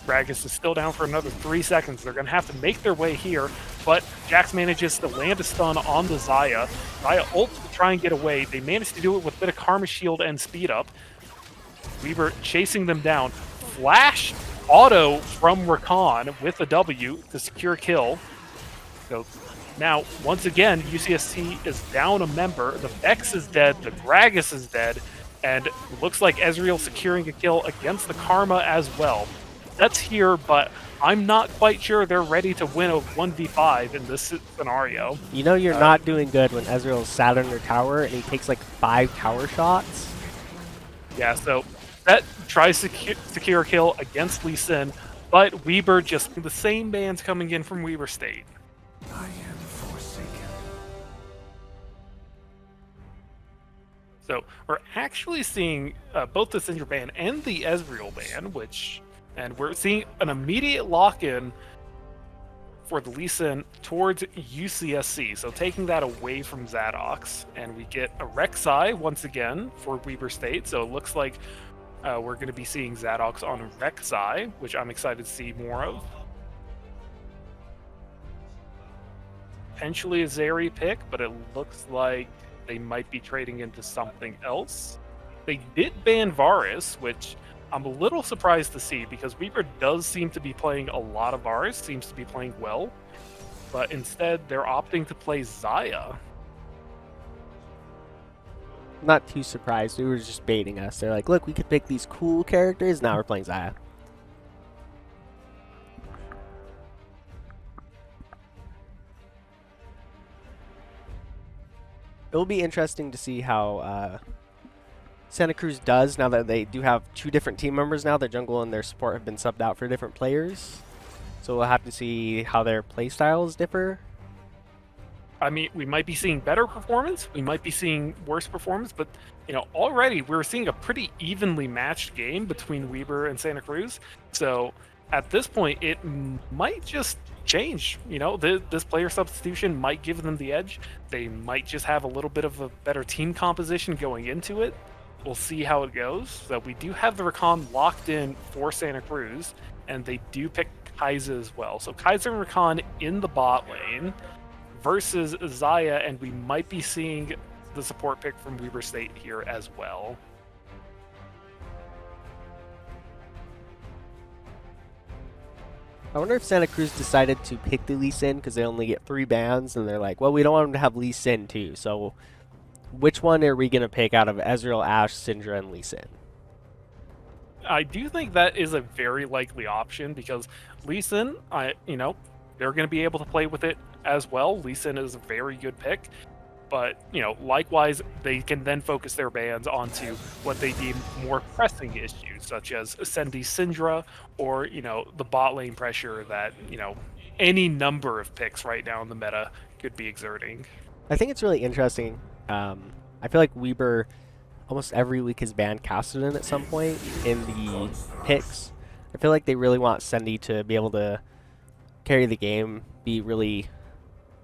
Gragas is still down for another 3 seconds. They're going to have to make their way here, but Jax manages to land a stun on the Xayah. Xayah ults to try and get away. They manage to do it with a bit of Karma Shield and speed up. Weber chasing them down. Flash auto from Rakan with a W to secure kill. So now, once again, UCSC is down a member. The Vex is dead. The Gragas is dead. And it looks like Ezreal securing a kill against the Karma as well. That's here, but I'm not quite sure they're ready to win a 1v5 in this scenario. You know you're not doing good when Ezreal's sat on your tower and he takes like 5 tower shots. Yeah, so that tries to secure a kill against Lee Sin, but Weber just the same bands coming in from Weber State. I am forsaken. So we're actually seeing both the Syndra ban and the Ezreal ban, and we're seeing an immediate lock-in for the Lee Sin towards UCSC. So taking that away from Zadox, and we get a Rek'Sai once again for Weber State. So it looks like we're going to be seeing Zadox on Rek'Sai, which I'm excited to see more of. Potentially a Zeri pick, but it looks like they might be trading into something else. They did ban Varus, which I'm a little surprised to see, because Weaver does seem to be playing a lot of Varus, seems to be playing well, but instead they're opting to play Xayah. Not too surprised. They were just baiting us. They're like, look, we could pick these cool characters. Now we're playing Xayah. It'll be interesting to see how Santa Cruz does now that they do have 2 different team members now. Their jungle and their support have been subbed out for different players. So we'll have to see how their play styles differ. I mean, we might be seeing better performance, we might be seeing worse performance, but you know, already we're seeing a pretty evenly matched game between Weber and Santa Cruz. So at this point, it might just change. You know, this player substitution might give them the edge. They might just have a little bit of a better team composition going into it. We'll see how it goes. So we do have the Rakan locked in for Santa Cruz, and they do pick Kai'Sa as well. So Kai'Sa and Rakan in the bot lane versus Xayah, and we might be seeing the support pick from Weber State here as well. I wonder if Santa Cruz decided to pick the Lee Sin because they only get 3 bans, and they're like, well, we don't want them to have Lee Sin too, so which one are we going to pick out of Ezreal, Ashe, Syndra, and Lee Sin? I do think that is a very likely option, because Lee Sin, you know, they're going to be able to play with it as well. Lee Sin is a very good pick, but you know, likewise, they can then focus their bans onto what they deem more pressing issues, such as Ascendi Syndra, or you know, the bot lane pressure that you know any number of picks right now in the meta could be exerting. I think it's really interesting. I feel like Weber almost every week has banned Cassidy at some point in the picks. I feel like they really want Ascendi to be able to carry the game, be really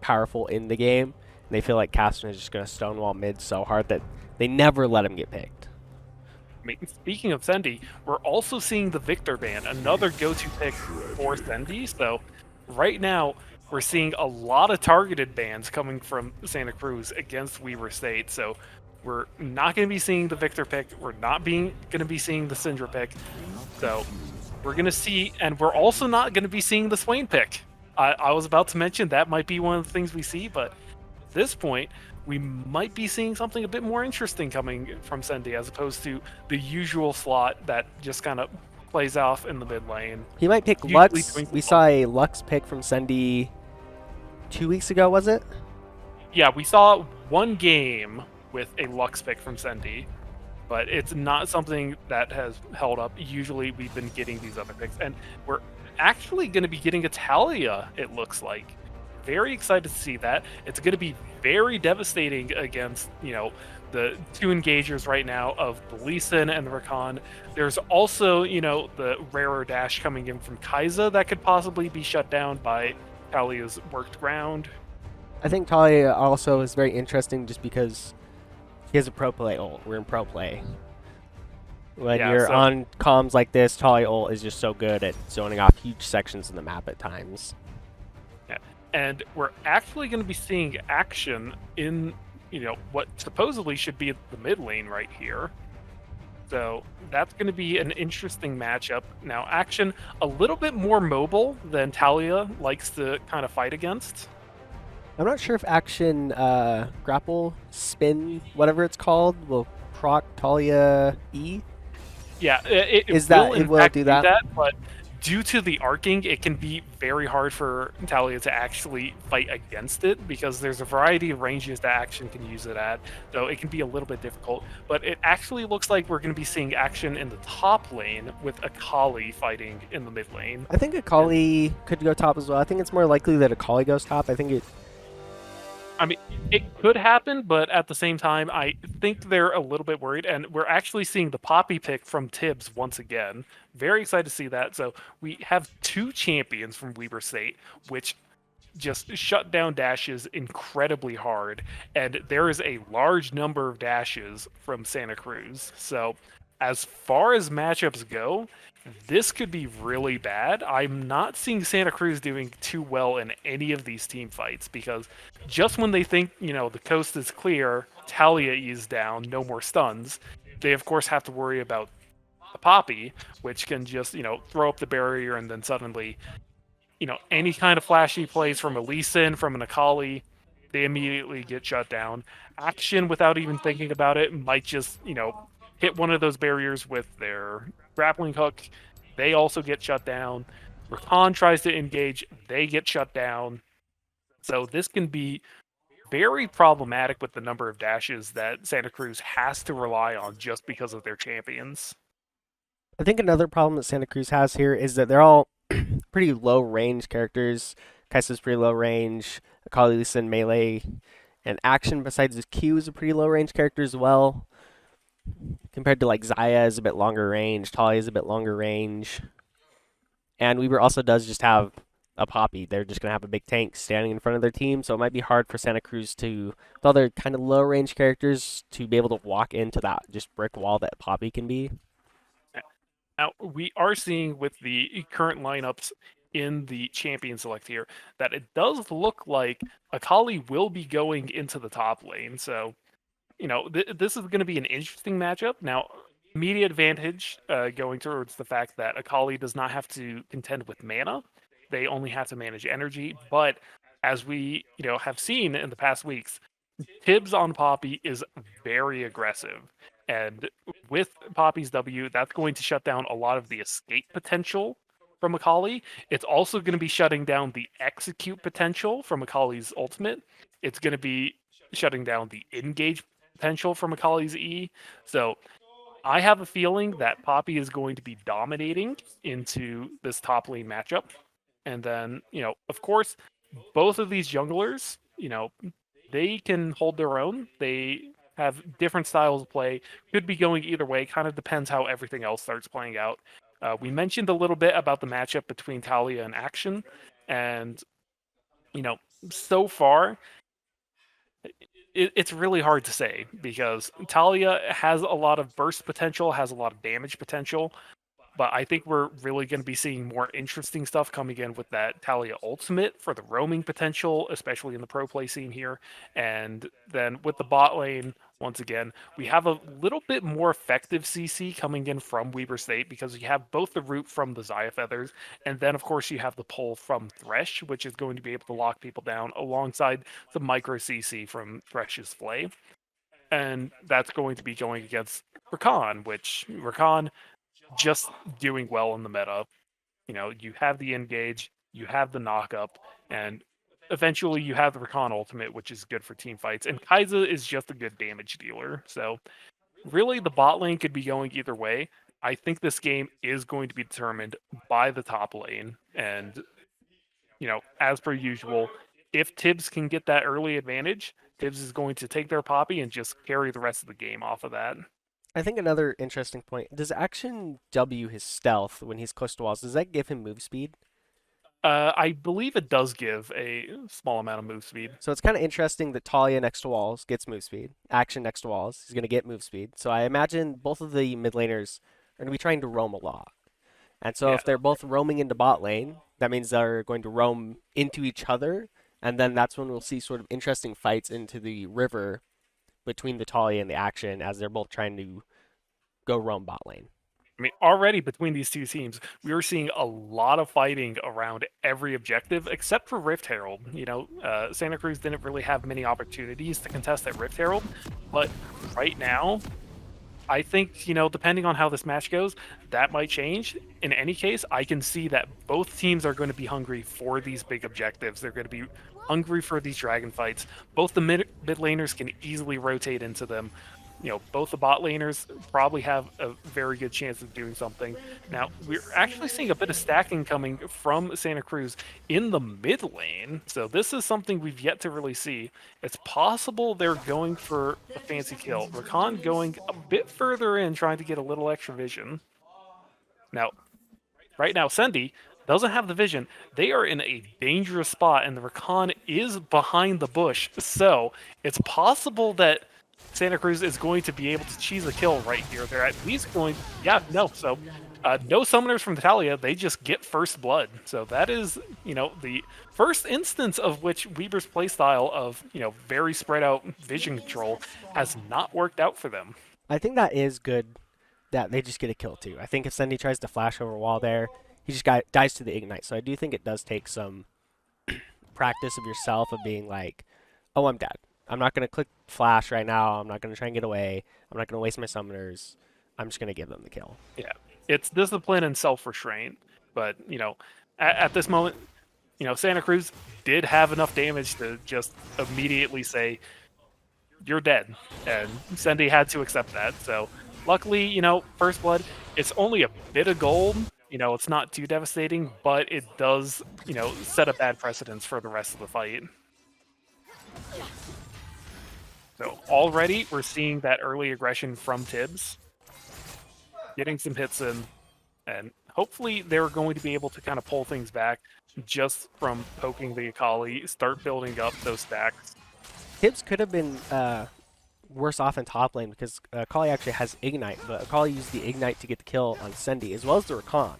powerful in the game, They feel like Caston is just going to stonewall mid so hard that they never let him get picked. I mean, speaking of Sendy, we're also seeing the Victor ban, another go-to pick for Sendy. So right now, we're seeing a lot of targeted bans coming from Santa Cruz against Weaver State. So we're not going to be seeing the Victor pick. We're not going to be seeing the Syndra pick. So we're going to see, and we're also not going to be seeing the Swain pick. I was about to mention that might be one of the things we see, but at this point, we might be seeing something a bit more interesting coming from Sendy as opposed to the usual slot that just kind of plays off in the mid lane. He might pick Usually Lux. doing We the saw a Lux pick from Sendy 2 weeks ago, was it? Yeah, we saw one game with a Lux pick from Sendy, but it's not something that has held up. Usually we've been getting these other picks, and we're actually going to be getting a Talia, it looks like. Very excited to see that. It's going to be very devastating against, the two engagers right now of the Lee Sin and the Rakan. There's also, the rarer dash coming in from Kai'Sa that could possibly be shut down by Talia's worked ground. I think Talia also is very interesting just because he has a pro play ult. We're in pro play. When Yeah, you're so- on comms like this, Talia ult is just so good at zoning off huge sections in the map at times. And we're actually going to be seeing action in, what supposedly should be the mid lane right here. So that's going to be an interesting matchup. Now, action a little bit more mobile than Talia likes to kind of fight against. I'm not sure if action grapple, spin, whatever it's called, will proc Talia E. Yeah, it Is that- will it in will fact do that? but due to the arcing, it can be very hard for Talia to actually fight against it because there's a variety of ranges that action can use it at, so it can be a little bit difficult. But it actually looks like we're going to be seeing action in the top lane with Akali fighting in the mid lane. I think Akali could go top as well. I think it's more likely that Akali goes top. I think it. I mean, it could happen, but at the same time, I think they're a little bit worried, and we're actually seeing the Poppy pick from Tibbs once again. Very excited to see that. So we have two champions from Weber State, which just shut down dashes incredibly hard, and there is a large number of dashes from Santa Cruz. So as far as matchups go, this could be really bad. I'm not seeing Santa Cruz doing too well in any of these team fights because just when they think, the coast is clear, Talia is down, no more stuns, they of course have to worry about the Poppy, which can just, throw up the barrier and then suddenly, any kind of flashy plays from a Lee Sin, from an Akali, they immediately get shut down. Action, without even thinking about it, might just, hit one of those barriers with their grappling hook. They also get shut down. Rakan tries to engage, they get shut down. So this can be very problematic with the number of dashes that Santa Cruz has to rely on just because of their champions. I think another problem that Santa Cruz has here is that they're all pretty low range characters. Kai'Sa's pretty low range. Akali, Lee Sin, melee, and action besides his Q is a pretty low range character as well. Compared to like Xayah is a bit longer range, Talia is a bit longer range. And Weaver also does just have a Poppy. They're just going to have a big tank standing in front of their team, so it might be hard for Santa Cruz to, with all their kind of low range characters, to be able to walk into that just brick wall that Poppy can be. Now, we are seeing with the current lineups in the champion select here that it does look like Akali will be going into the top lane. So, this is going to be an interesting matchup. Now, immediate advantage going towards the fact that Akali does not have to contend with mana. They only have to manage energy. But as we, have seen in the past weeks, Tibbs on Poppy is very aggressive. And with Poppy's W, that's going to shut down a lot of the escape potential from Akali. It's also going to be shutting down the execute potential from Akali's ultimate. It's going to be shutting down the engage potential from Akali's E. So I have a feeling that Poppy is going to be dominating into this top lane matchup. And then, of course, both of these junglers, they can hold their own. They have different styles of play. Could be going either way. Kind of depends how everything else starts playing out. We mentioned a little bit about the matchup between Talia and Action. And, so far, it's really hard to say because Talia has a lot of burst potential, has a lot of damage potential, but I think we're really going to be seeing more interesting stuff coming in with that Talia ultimate for the roaming potential, especially in the pro play scene here. And then with the bot lane, once again, we have a little bit more effective CC coming in from Weaver State because you have both the root from the Xayah Feathers, and then of course you have the pull from Thresh, which is going to be able to lock people down alongside the micro CC from Thresh's Flay. And that's going to be going against Rakan, which Rakan just doing well in the meta. You know, you have the engage, you have the knock up, and eventually you have the Rakan ultimate, which is good for team fights. And Kai'Sa is just a good damage dealer. So really the bot lane could be going either way. I think this game is going to be determined by the top lane. And, you know, as per usual, if Tibbs can get that early advantage, Tibbs is going to take their poppy and just carry the rest of the game off of that. I think another interesting point, does Action W his stealth when he's close to walls, does that give him move speed? I believe it does give a small amount of move speed. So it's kind of interesting that Talia next to walls gets move speed. Action next to walls, he's going to get move speed. So I imagine both of the mid laners are going to be trying to roam a lot. And so Yeah. if they're both roaming into bot lane, that means they're going to roam into each other. And then that's when we'll see sort of interesting fights into the river between the Talia and the Action as they're both trying to go roam bot lane. I mean, already between these two teams, we were seeing a lot of fighting around every objective except for Rift Herald. You know, Santa Cruz didn't really have many opportunities to contest that Rift Herald, but right now, I think, you know, depending on how this match goes, that might change. In any case, I can see that both teams are going to be hungry for these big objectives. They're going to be hungry for these dragon fights. Both the mid laners can easily rotate into them. You know, both the bot laners probably have a very good chance of doing something. Now, we're actually seeing a bit of stacking coming from Santa Cruz in the mid lane, so this is something we've yet to really see. It's possible they're going for a fancy kill. Rakan going a bit further in, trying to get a little extra vision. Now, right now, Sendy doesn't have the vision. They are in a dangerous spot, and the Rakan is behind the bush, so it's possible that Santa Cruz is going to be able to cheese a kill right here. They're at least going, yeah, no. So no summoners from Talia. They just get first blood. So that is, you know, the first instance of which Weaver's playstyle of, you know, very spread out vision control has not worked out for them. I think that is good that they just get a kill too. I think if Sendy tries to flash over a wall there, he just dies to the ignite. So I do think it does take some practice of yourself of being like, oh, I'm dead. I'm not going to click flash right now. I'm not going to try and get away. I'm not going to waste my summoners. I'm just going to give them the kill. Yeah, it's discipline and self-restraint. But, you know, at this moment, you know, Santa Cruz did have enough damage to just immediately say, you're dead. And Sendy had to accept that. So luckily, you know, first blood, it's only a bit of gold. You know, it's not too devastating, but it does, you know, set a bad precedence for the rest of the fight. So already we're seeing that early aggression from Tibbs, getting some hits in, and hopefully they're going to be able to kind of pull things back just from poking the Akali, start building up those stacks. Tibbs could have been worse off in top lane because Akali actually has Ignite, but Akali used the Ignite to get the kill on Sendy as well as the Rakan.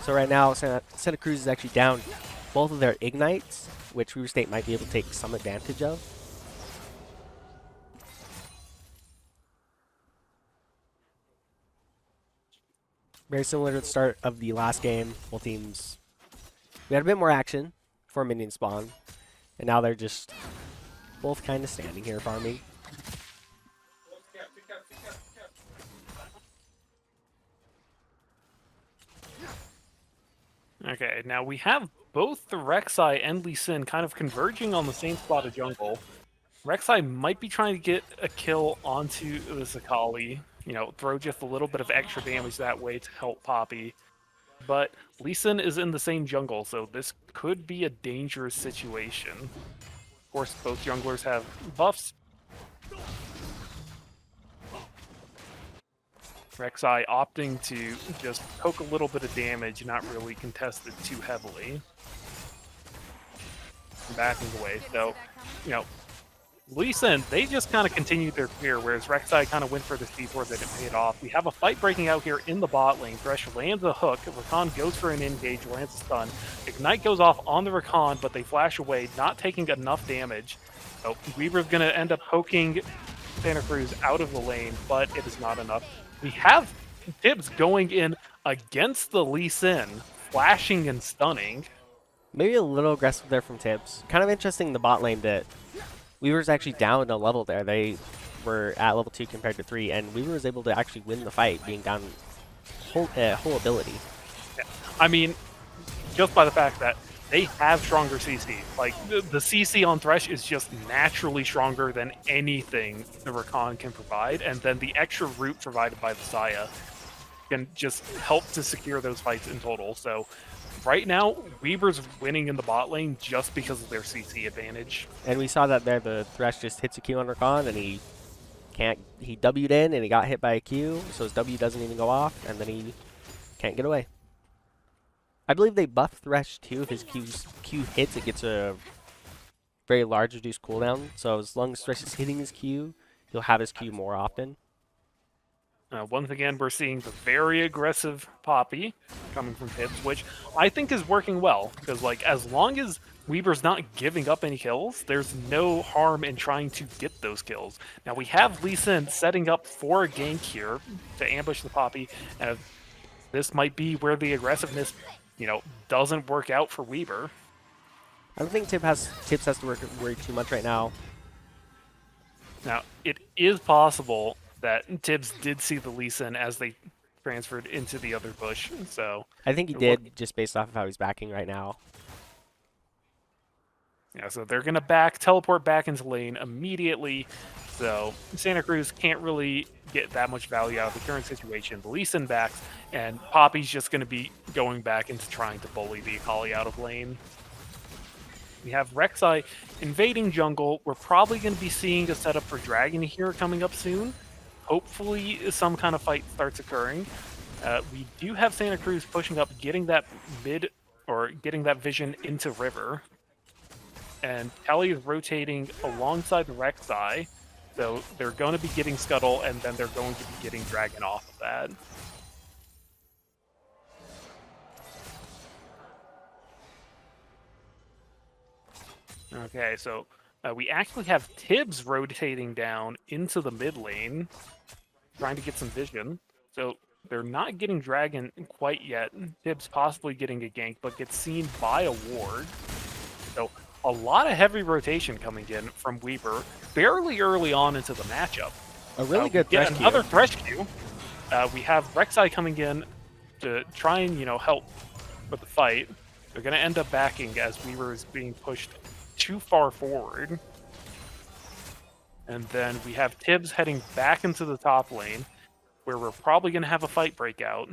So right now Santa Cruz is actually down both of their Ignites, which Weaver State might be able to take some advantage of. Very similar to the start of the last game, both teams. We had a bit more action before minion spawn, and now they're just both kind of standing here farming. Okay, now we have both the Rek'Sai and Lee Sin kind of converging on the same spot of jungle. Rek'Sai might be trying to get a kill onto this Akali, you know, throw just a little bit of extra damage that way to help Poppy. But Lee Sin is in the same jungle, so this could be a dangerous situation. Of course, both junglers have buffs. Rek'Sai opting to just poke a little bit of damage, not really contest it too heavily. Backing away, so, you know, Lee Sin, they just kind of continued their career, whereas Rek'Sai kind of went for the C4 that didn't pay it off. We have a fight breaking out here in the bot lane. Thresh lands a hook. Rakan goes for an engage, lands a stun. Ignite goes off on the Rakan, but they flash away, not taking enough damage. So Weaver's going to end up poking Santa Cruz out of the lane, but it is not enough. We have Tibbs going in against the Lee Sin, flashing and stunning. Maybe a little aggressive there from Tibbs. Kind of interesting the bot lane that Weaver's actually down a level there. They were at level 2 compared to 3, and Weaver was able to actually win the fight, being down whole ability. Yeah. I mean, just by the fact that they have stronger CC. Like, the CC on Thresh is just naturally stronger than anything the Rakan can provide, and then the extra root provided by the Saya can just help to secure those fights in total. So right now, Weaver's winning in the bot lane just because of their CC advantage. And we saw that there, the Thresh just hits a Q on Rakan, and he W'd in, and he got hit by a Q, so his W doesn't even go off, and then he can't get away. I believe they buff Thresh too. If his Q hits, it gets a very large reduced cooldown, so as long as Thresh is hitting his Q, he'll have his Q more often. Once again, we're seeing the very aggressive Poppy coming from Tibbs, which I think is working well, because like as long as Weaver's not giving up any kills, there's no harm in trying to get those kills. Now we have Lee Sin setting up for a gank here to ambush the Poppy, and this might be where the aggressiveness, doesn't work out for Weaver. I don't think Tibbs has to worry too much right now. Now, it is possible that Tibbs did see the Lee Sin as they transferred into the other bush, so I think he did, just based off of how he's backing right now. Yeah, so they're going to teleport back into lane immediately, so Santa Cruz can't really get that much value out of the current situation. The Lee Sin backs, and Poppy's just going to be going back into trying to bully the Akali out of lane. We have Rek'Sai invading jungle. We're probably going to be seeing a setup for Dragon here coming up soon. Hopefully some kind of fight starts occurring. We do have Santa Cruz pushing up, getting that vision into river. And Kelly is rotating alongside the Rek'Sai. So they're going to be getting Scuttle, and then they're going to be getting Dragon off of that. Okay, so we actually have Tibbs rotating down into the mid lane, trying to get some vision. So they're not getting Dragon quite yet. Tibbs possibly getting a gank, but gets seen by a ward. So a lot of heavy rotation coming in from Weaver fairly early on into the matchup. A really good Thresh queue. Another Thresh queue. We have Rek'Sai coming in to try and, help with the fight. They're going to end up backing as Weaver is being pushed too far forward. And then we have Tibbs heading back into the top lane, where we're probably going to have a fight break out.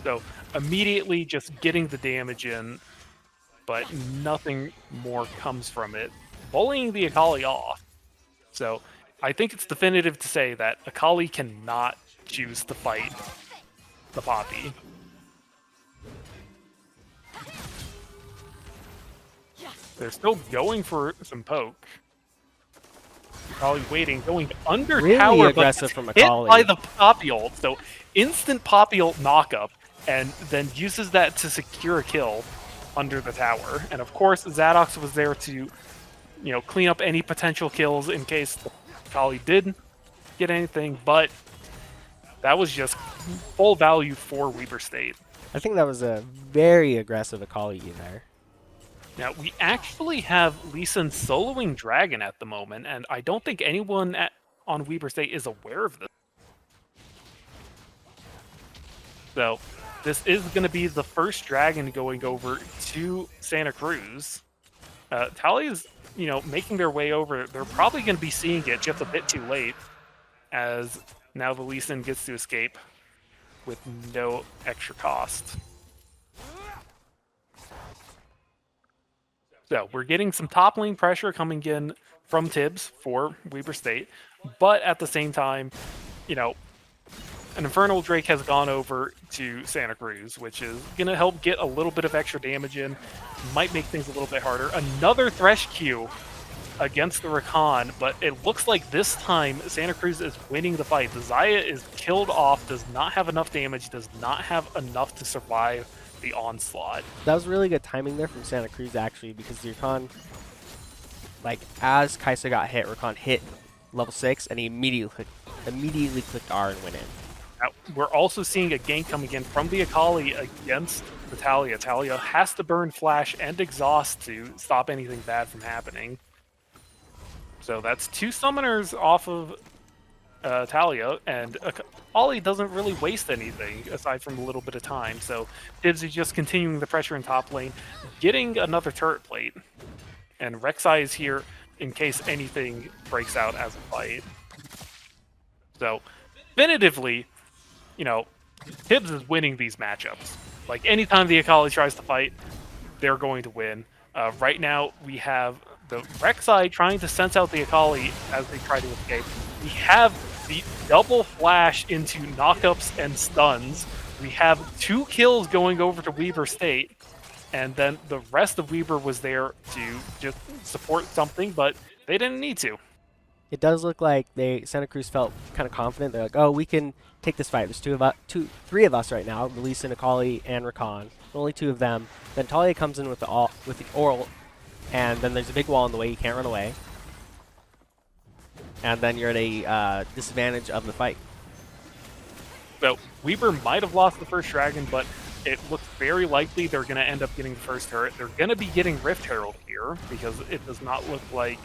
So immediately just getting the damage in, but nothing more comes from it. Bullying the Akali off. So I think it's definitive to say that Akali cannot choose to fight the Poppy. They're still going for some poke. Akali waiting, going under really tower, aggressive but from hit Akali. by the Poppy ult. So instant Poppy ult knockup, and then uses that to secure a kill under the tower. And of course, Zadox was there to, clean up any potential kills in case Akali did get anything, but that was just full value for Weaver State. I think that was a very aggressive Akali there. Now, we actually have Lee Sin soloing Dragon at the moment, and I don't think anyone on Weaver State is aware of this. So, this is going to be the first Dragon going over to Santa Cruz. Tally is, making their way over. They're probably going to be seeing it just a bit too late, as now the Lee Sin gets to escape with no extra cost. So we're getting some top lane pressure coming in from Tibbs for Weaver State, but at the same time, an Infernal Drake has gone over to Santa Cruz, which is going to help get a little bit of extra damage in, might make things a little bit harder. Another Thresh queue against the Rakan, but it looks like this time Santa Cruz is winning the fight. The Zaya is killed off, does not have enough damage, does not have enough to survive the onslaught. That was really good timing there from Santa Cruz, actually, because the Rakan, like, as Kaisa got hit, Rakan hit level 6, and he immediately clicked R and went in. Now, we're also seeing a gank coming in from the Akali against the Talia. Talia has to burn Flash and Exhaust to stop anything bad from happening. So that's 2 summoners off of Talia, and Ollie doesn't really waste anything aside from a little bit of time. So Tibbs is just continuing the pressure in top lane, getting another turret plate. And Rek'Sai is here in case anything breaks out as a fight. So, definitively, you know, Tibbs is winning these matchups. Like, anytime the Akali tries to fight, they're going to win. Right now, we have the Rek'Sai trying to sense out the Akali as they try to escape. We have the double flash into knockups and stuns. We have 2 kills going over to Weaver State. And then the rest of Weaver was there to just support something, but they didn't need to. It does look like Santa Cruz felt kind of confident. They're like, oh, we can take this fight. There's 3 of us right now, Lee Akali, and Rakan. Only 2 of them. Then Talia comes in with the oral, and then there's a big wall in the way. You can't run away. And then you're at a disadvantage of the fight. So Weaver might have lost the first dragon, but it looks very likely they're going to end up getting the first turret. They're going to be getting Rift Herald here because it does not look like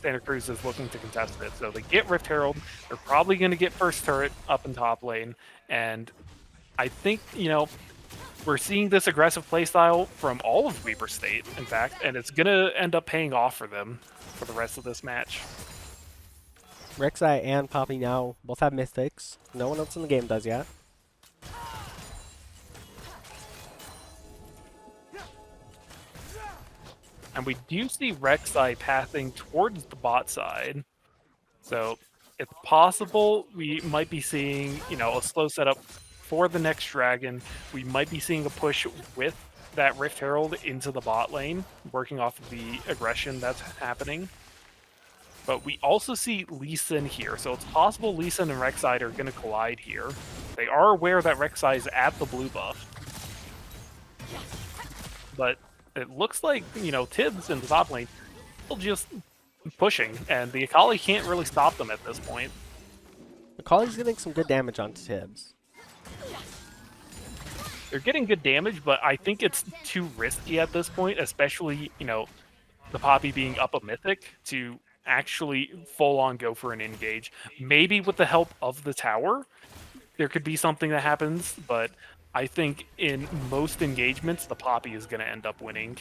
Santa Cruz is looking to contest it. So they get Rift Herald. They're probably going to get first turret up in top lane. And I think, you know, we're seeing this aggressive playstyle from all of Weaver State, in fact, and it's going to end up paying off for them for the rest of this match. Rek'Sai and Poppy now both have mythics. No one else in the game does yet. And we do see Rek'Sai pathing towards the bot side. So it's possible we might be seeing, you know, a slow setup for the next dragon. We might be seeing a push with that Rift Herald into the bot lane, working off of the aggression that's happening. But we also see Lee Sin here, so it's possible Lee Sin and Rek'Sai are going to collide here. They are aware that Rek'Sai is at the blue buff. But it looks like, you know, Tibbs in the top lane still just pushing, and the Akali can't really stop them at this point. Akali's getting some good damage onto Tibbs. They're getting good damage, but I think it's too risky at this point, especially, you know, the Poppy being up a mythic to actually full-on go for an engage. Maybe with the help of the tower, there could be something that happens, but I think in most engagements, the Poppy is going to end up winning.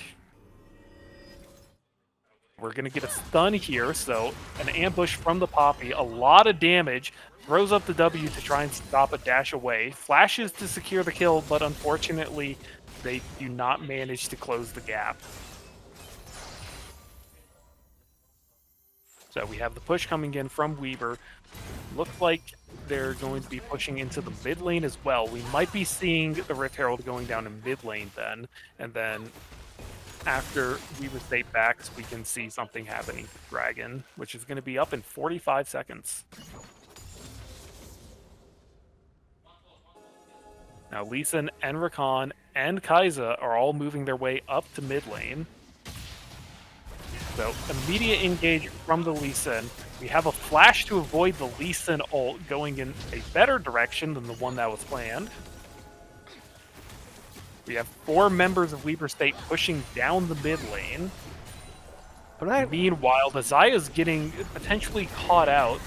We're going to get a stun here, so an ambush from the Poppy, a lot of damage, throws up the W to try and stop a dash away, flashes to secure the kill, but unfortunately, they do not manage to close the gap. So we have the push coming in from Weaver. Looks like they're going to be pushing into the mid lane as well. We might be seeing the Rift Herald going down in mid lane then, and then after Weaver State backs, we can see something happening to Dragon, which is going to be up in 45 seconds. Now Lee Sin and Rakan and Kaisa are all moving their way up to mid lane. So, immediate engage from the Lee Sin. We have a flash to avoid the Lee Sin ult going in a better direction than the one that was planned. We have 4 members of Weaver State pushing down the mid lane. Meanwhile, the Zaya's getting potentially caught out,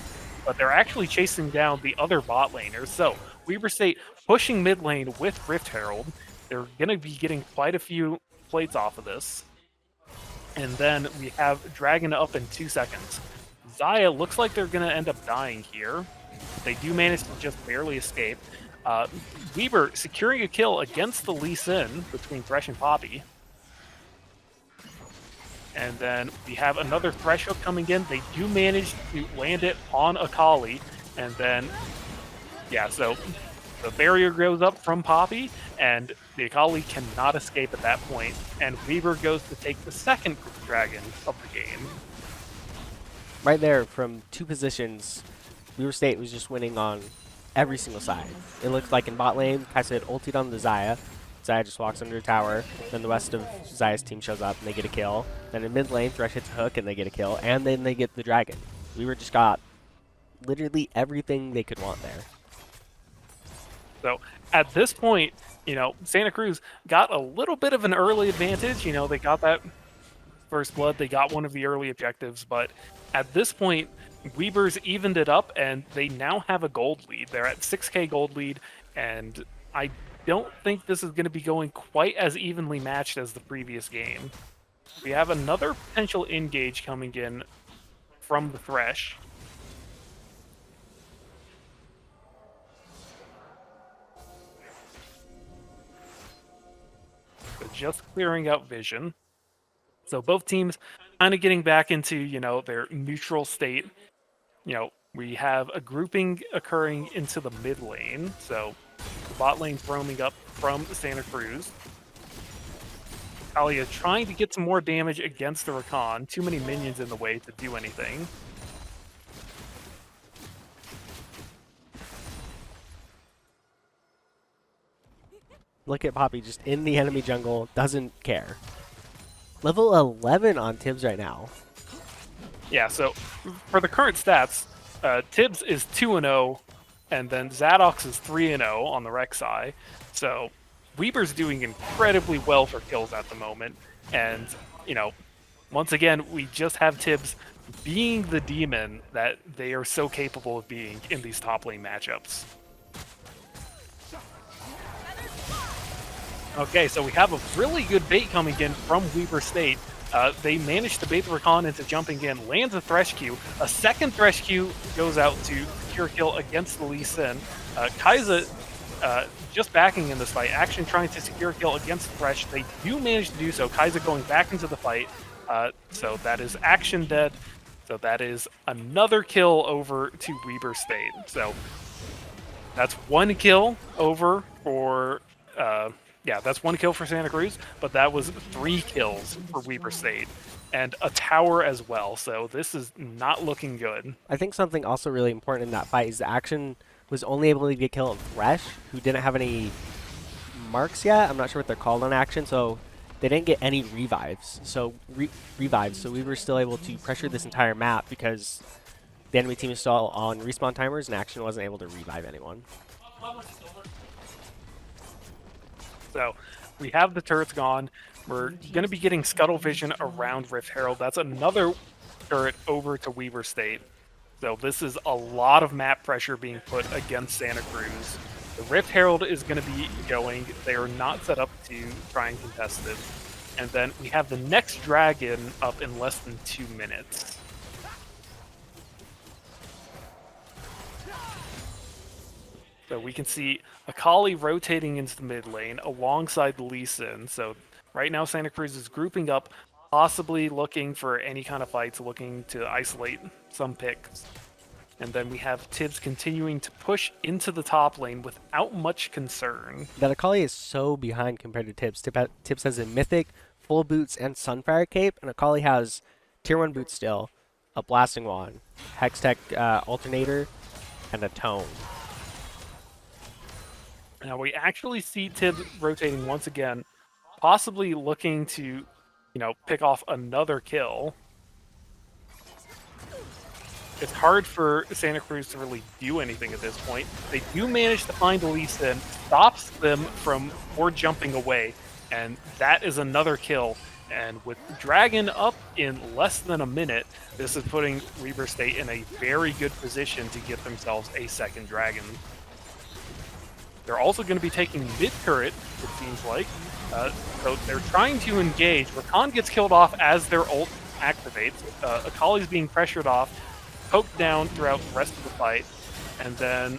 but they're actually chasing down the other bot laners. So, Weaver State pushing mid lane with Rift Herald. They're going to be getting quite a few plates off of this. And then we have Dragon up in 2 seconds. Zaya looks like they're going to end up dying here. They do manage to just barely escape. Weaver securing a kill against the Lee Sin between Thresh and Poppy. And then we have another Thresh hook coming in. They do manage to land it on Akali. And then, yeah, so the barrier goes up from Poppy, and the Akali cannot escape at that point, and Weaver goes to take the second dragon of the game. right there from 2 positions, Weaver State was just winning on every single side. It looked like in bot lane, Kai'Sa had ultied on the Xayah. Xayah just walks under a tower. Then the rest of Xayah's team shows up and they get a kill. Then in mid lane, Thresh hits a hook and they get a kill. And then they get the dragon. Weaver just got literally everything they could want there. So at this point, you know, Santa Cruz got a little bit of an early advantage. You know, they got that first blood, they got one of the early objectives, but at this point, Weavers evened it up and they now have a gold lead. They're at 6k gold lead, and I don't think this is going to be going quite as evenly matched as the previous game. We have another potential engage coming in from the Thresh. So just clearing out vision. So both teams kind of getting back into, you know, their neutral state. You know, we have a grouping occurring into the mid lane. So the bot lane's roaming up from Santa Cruz. Talia trying to get some more damage against the Rakan. Too many minions in the way to do anything. Look at Poppy just in the enemy jungle, doesn't care. Level 11 on Tibbs right now. Yeah, so for the current stats, Tibbs is 2-0, and then Zadox is 3-0 on the Rek'Sai. So Weaver's doing incredibly well for kills at the moment. And, you know, once again, we just have Tibbs being the demon that they are so capable of being in these top lane matchups. Okay, so we have a really good bait coming in from Weaver State. They managed to bait the Rakan into jumping in, lands a Thresh Q. A second Thresh Q goes out to secure kill against the Lee Sin. Kai'Sa just backing in this fight, Action trying to secure kill against Thresh. They do manage to do so. Kai'Sa going back into the fight. So that is Action dead. So that is another kill over to Weaver State. So that's 1 kill over for... yeah, that's 1 kill for Santa Cruz, but that was 3 kills for Weaver State, and a tower as well, so this is not looking good. I think something also really important in that fight is the Action was only able to get kill on Thresh, who didn't have any marks yet. I'm not sure what they're called on Action, so they didn't get any revives. So so we were still able to pressure this entire map because the enemy team is still on respawn timers and Action wasn't able to revive anyone. So we have the turrets gone. We're going to be getting Scuttle Vision around Rift Herald. That's another turret over to Weaver State. So this is a lot of map pressure being put against Santa Cruz. The Rift Herald is going to be going. They are not set up to try and contest it. And then we have the next dragon up in less than 2 minutes. So we can see Akali rotating into the mid lane alongside the Lee Sin. So right now Santa Cruz is grouping up, possibly looking for any kind of fights, looking to isolate some picks. And then we have Tibbs continuing to push into the top lane without much concern. That Akali is so behind compared to Tibbs. Tibbs has a Mythic, full boots, and Sunfire cape, and Akali has tier 1 boots still, a Blasting Wand, Hextech Alternator, and a Tome. Now we actually see Tibbs rotating once again, possibly looking to, you know, pick off another kill. It's hard for Santa Cruz to really do anything at this point. They do manage to find a Lee Sin, stops them from jumping away, and that is another kill. And with Dragon up in less than a minute, this is putting Weaver State in a very good position to get themselves a second Dragon. They're also going to be taking mid-turret, it seems like. So they're trying to engage. Rakan gets killed off as their ult activates. Akali's being pressured off, poked down throughout the rest of the fight. And then,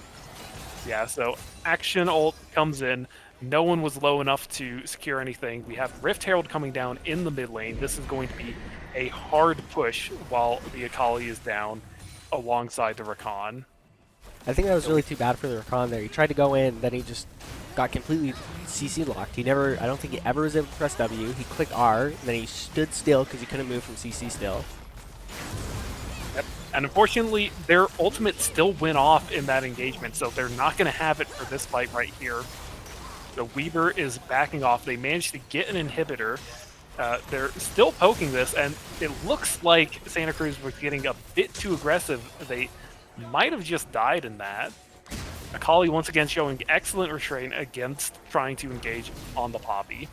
yeah, so Action ult comes in. No one was low enough to secure anything. We have Rift Herald coming down in the mid lane. This is going to be a hard push while the Akali is down alongside the Rakan. I think that was really too bad for the Rakan there. He tried to go in, then he just got completely CC locked. I don't think he ever was able to press W. He clicked R, and then he stood still because he couldn't move from CC still. Yep. And unfortunately, their ultimate still went off in that engagement, so they're not going to have it for this fight right here. So Weaver is backing off. They managed to get an inhibitor. They're still poking this, and it looks like Santa Cruz was getting a bit too aggressive. They might have just died in that. Akali once again showing excellent restraint against trying to engage on the Poppy.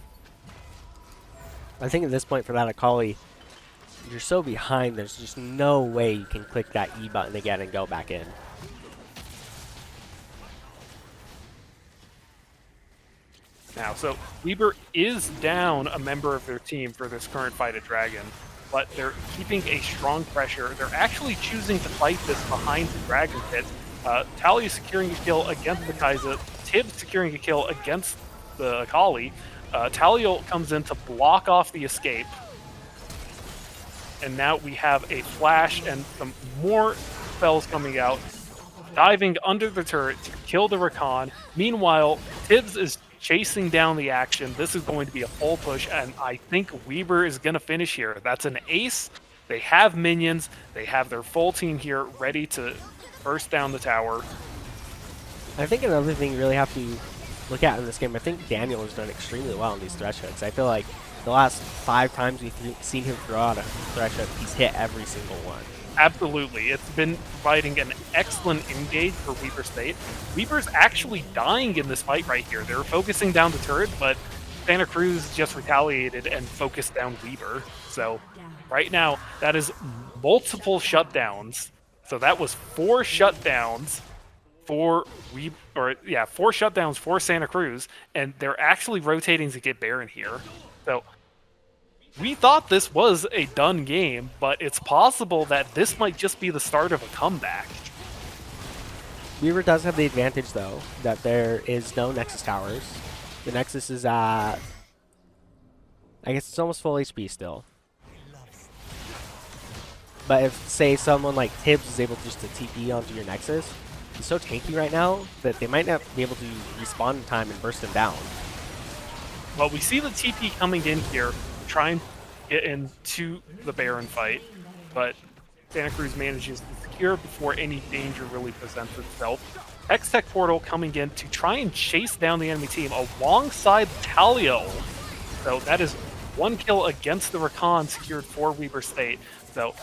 I think at this point for that Akali, you're so behind, there's just no way you can click that E button again and go back in. Now, so Weber is down a member of their team for this current fight at Dragon, but they're keeping a strong pressure. They're actually choosing to fight this behind the Dragon Pit. Talia securing a kill against the Kai'Sa, Tibbs securing a kill against the Akali. Talia comes in to block off the escape. And now we have a flash and some more spells coming out, diving under the turret to kill the Rakan. Meanwhile, Tibbs is chasing down the action. This is going to be a full push, and I think Weber is going to finish here. That's an ace. They have minions. They have their full team here ready to burst down the tower. I think another thing you really have to look at in this game, I think Daniel has done extremely well in these thresh hooks. I feel like the last 5 times we've seen him throw out a thresh hook, he's hit every single one. Absolutely. It's been providing an excellent engage for Weber State. Weber's actually dying in this fight right here. They were focusing down the turret, but Santa Cruz just retaliated and focused down Weber. So right now, that is multiple shutdowns. So that was 4 shutdowns for 4 shutdowns for Santa Cruz, and they're actually rotating to get Baron here. So we thought this was a done game, but it's possible that this might just be the start of a comeback. Weaver does have the advantage, though, that there is no Nexus towers. The Nexus is at, I guess it's almost full HP still. But if, say, someone like Tibbs is able just to TP onto your Nexus, he's so tanky right now that they might not be able to respawn in time and burst him down. Well, we see the TP coming in here, trying to get into the Baron fight, but Santa Cruz manages to secure before any danger really presents itself. X-Tech Portal coming in to try and chase down the enemy team alongside Talio. So that is 1 kill against the Rakan secured for Weber State. So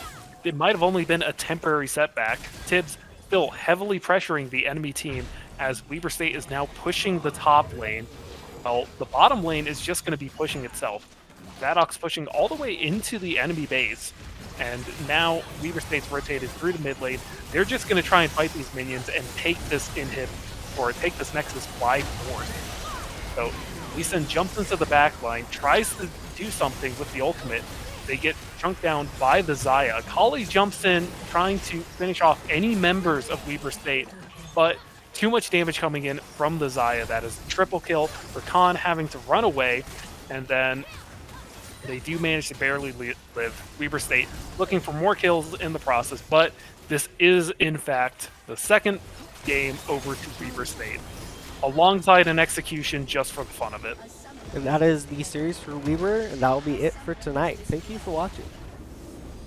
it might have only been a temporary setback. Tibbs still heavily pressuring the enemy team as Weber State is now pushing the top lane. Well, the bottom lane is just going to be pushing itself. Zadok's pushing all the way into the enemy base, and now Weaver State's rotated through the mid lane. They're just going to try and fight these minions and take this inhib, or take this Nexus by force. So Lee Sin jumps into the back line, tries to do something with the ultimate. They get chunked down by the Xayah. Akali jumps in, trying to finish off any members of Weaver State, but too much damage coming in from the Xayah. That is a triple kill. Rakan having to run away, and then they do manage to barely live. Weber State looking for more kills in the process, but this is, in fact, the second game over to Weber State, alongside an execution just for the fun of it. And that is the series for Weaver, and that will be it for tonight. Thank you for watching.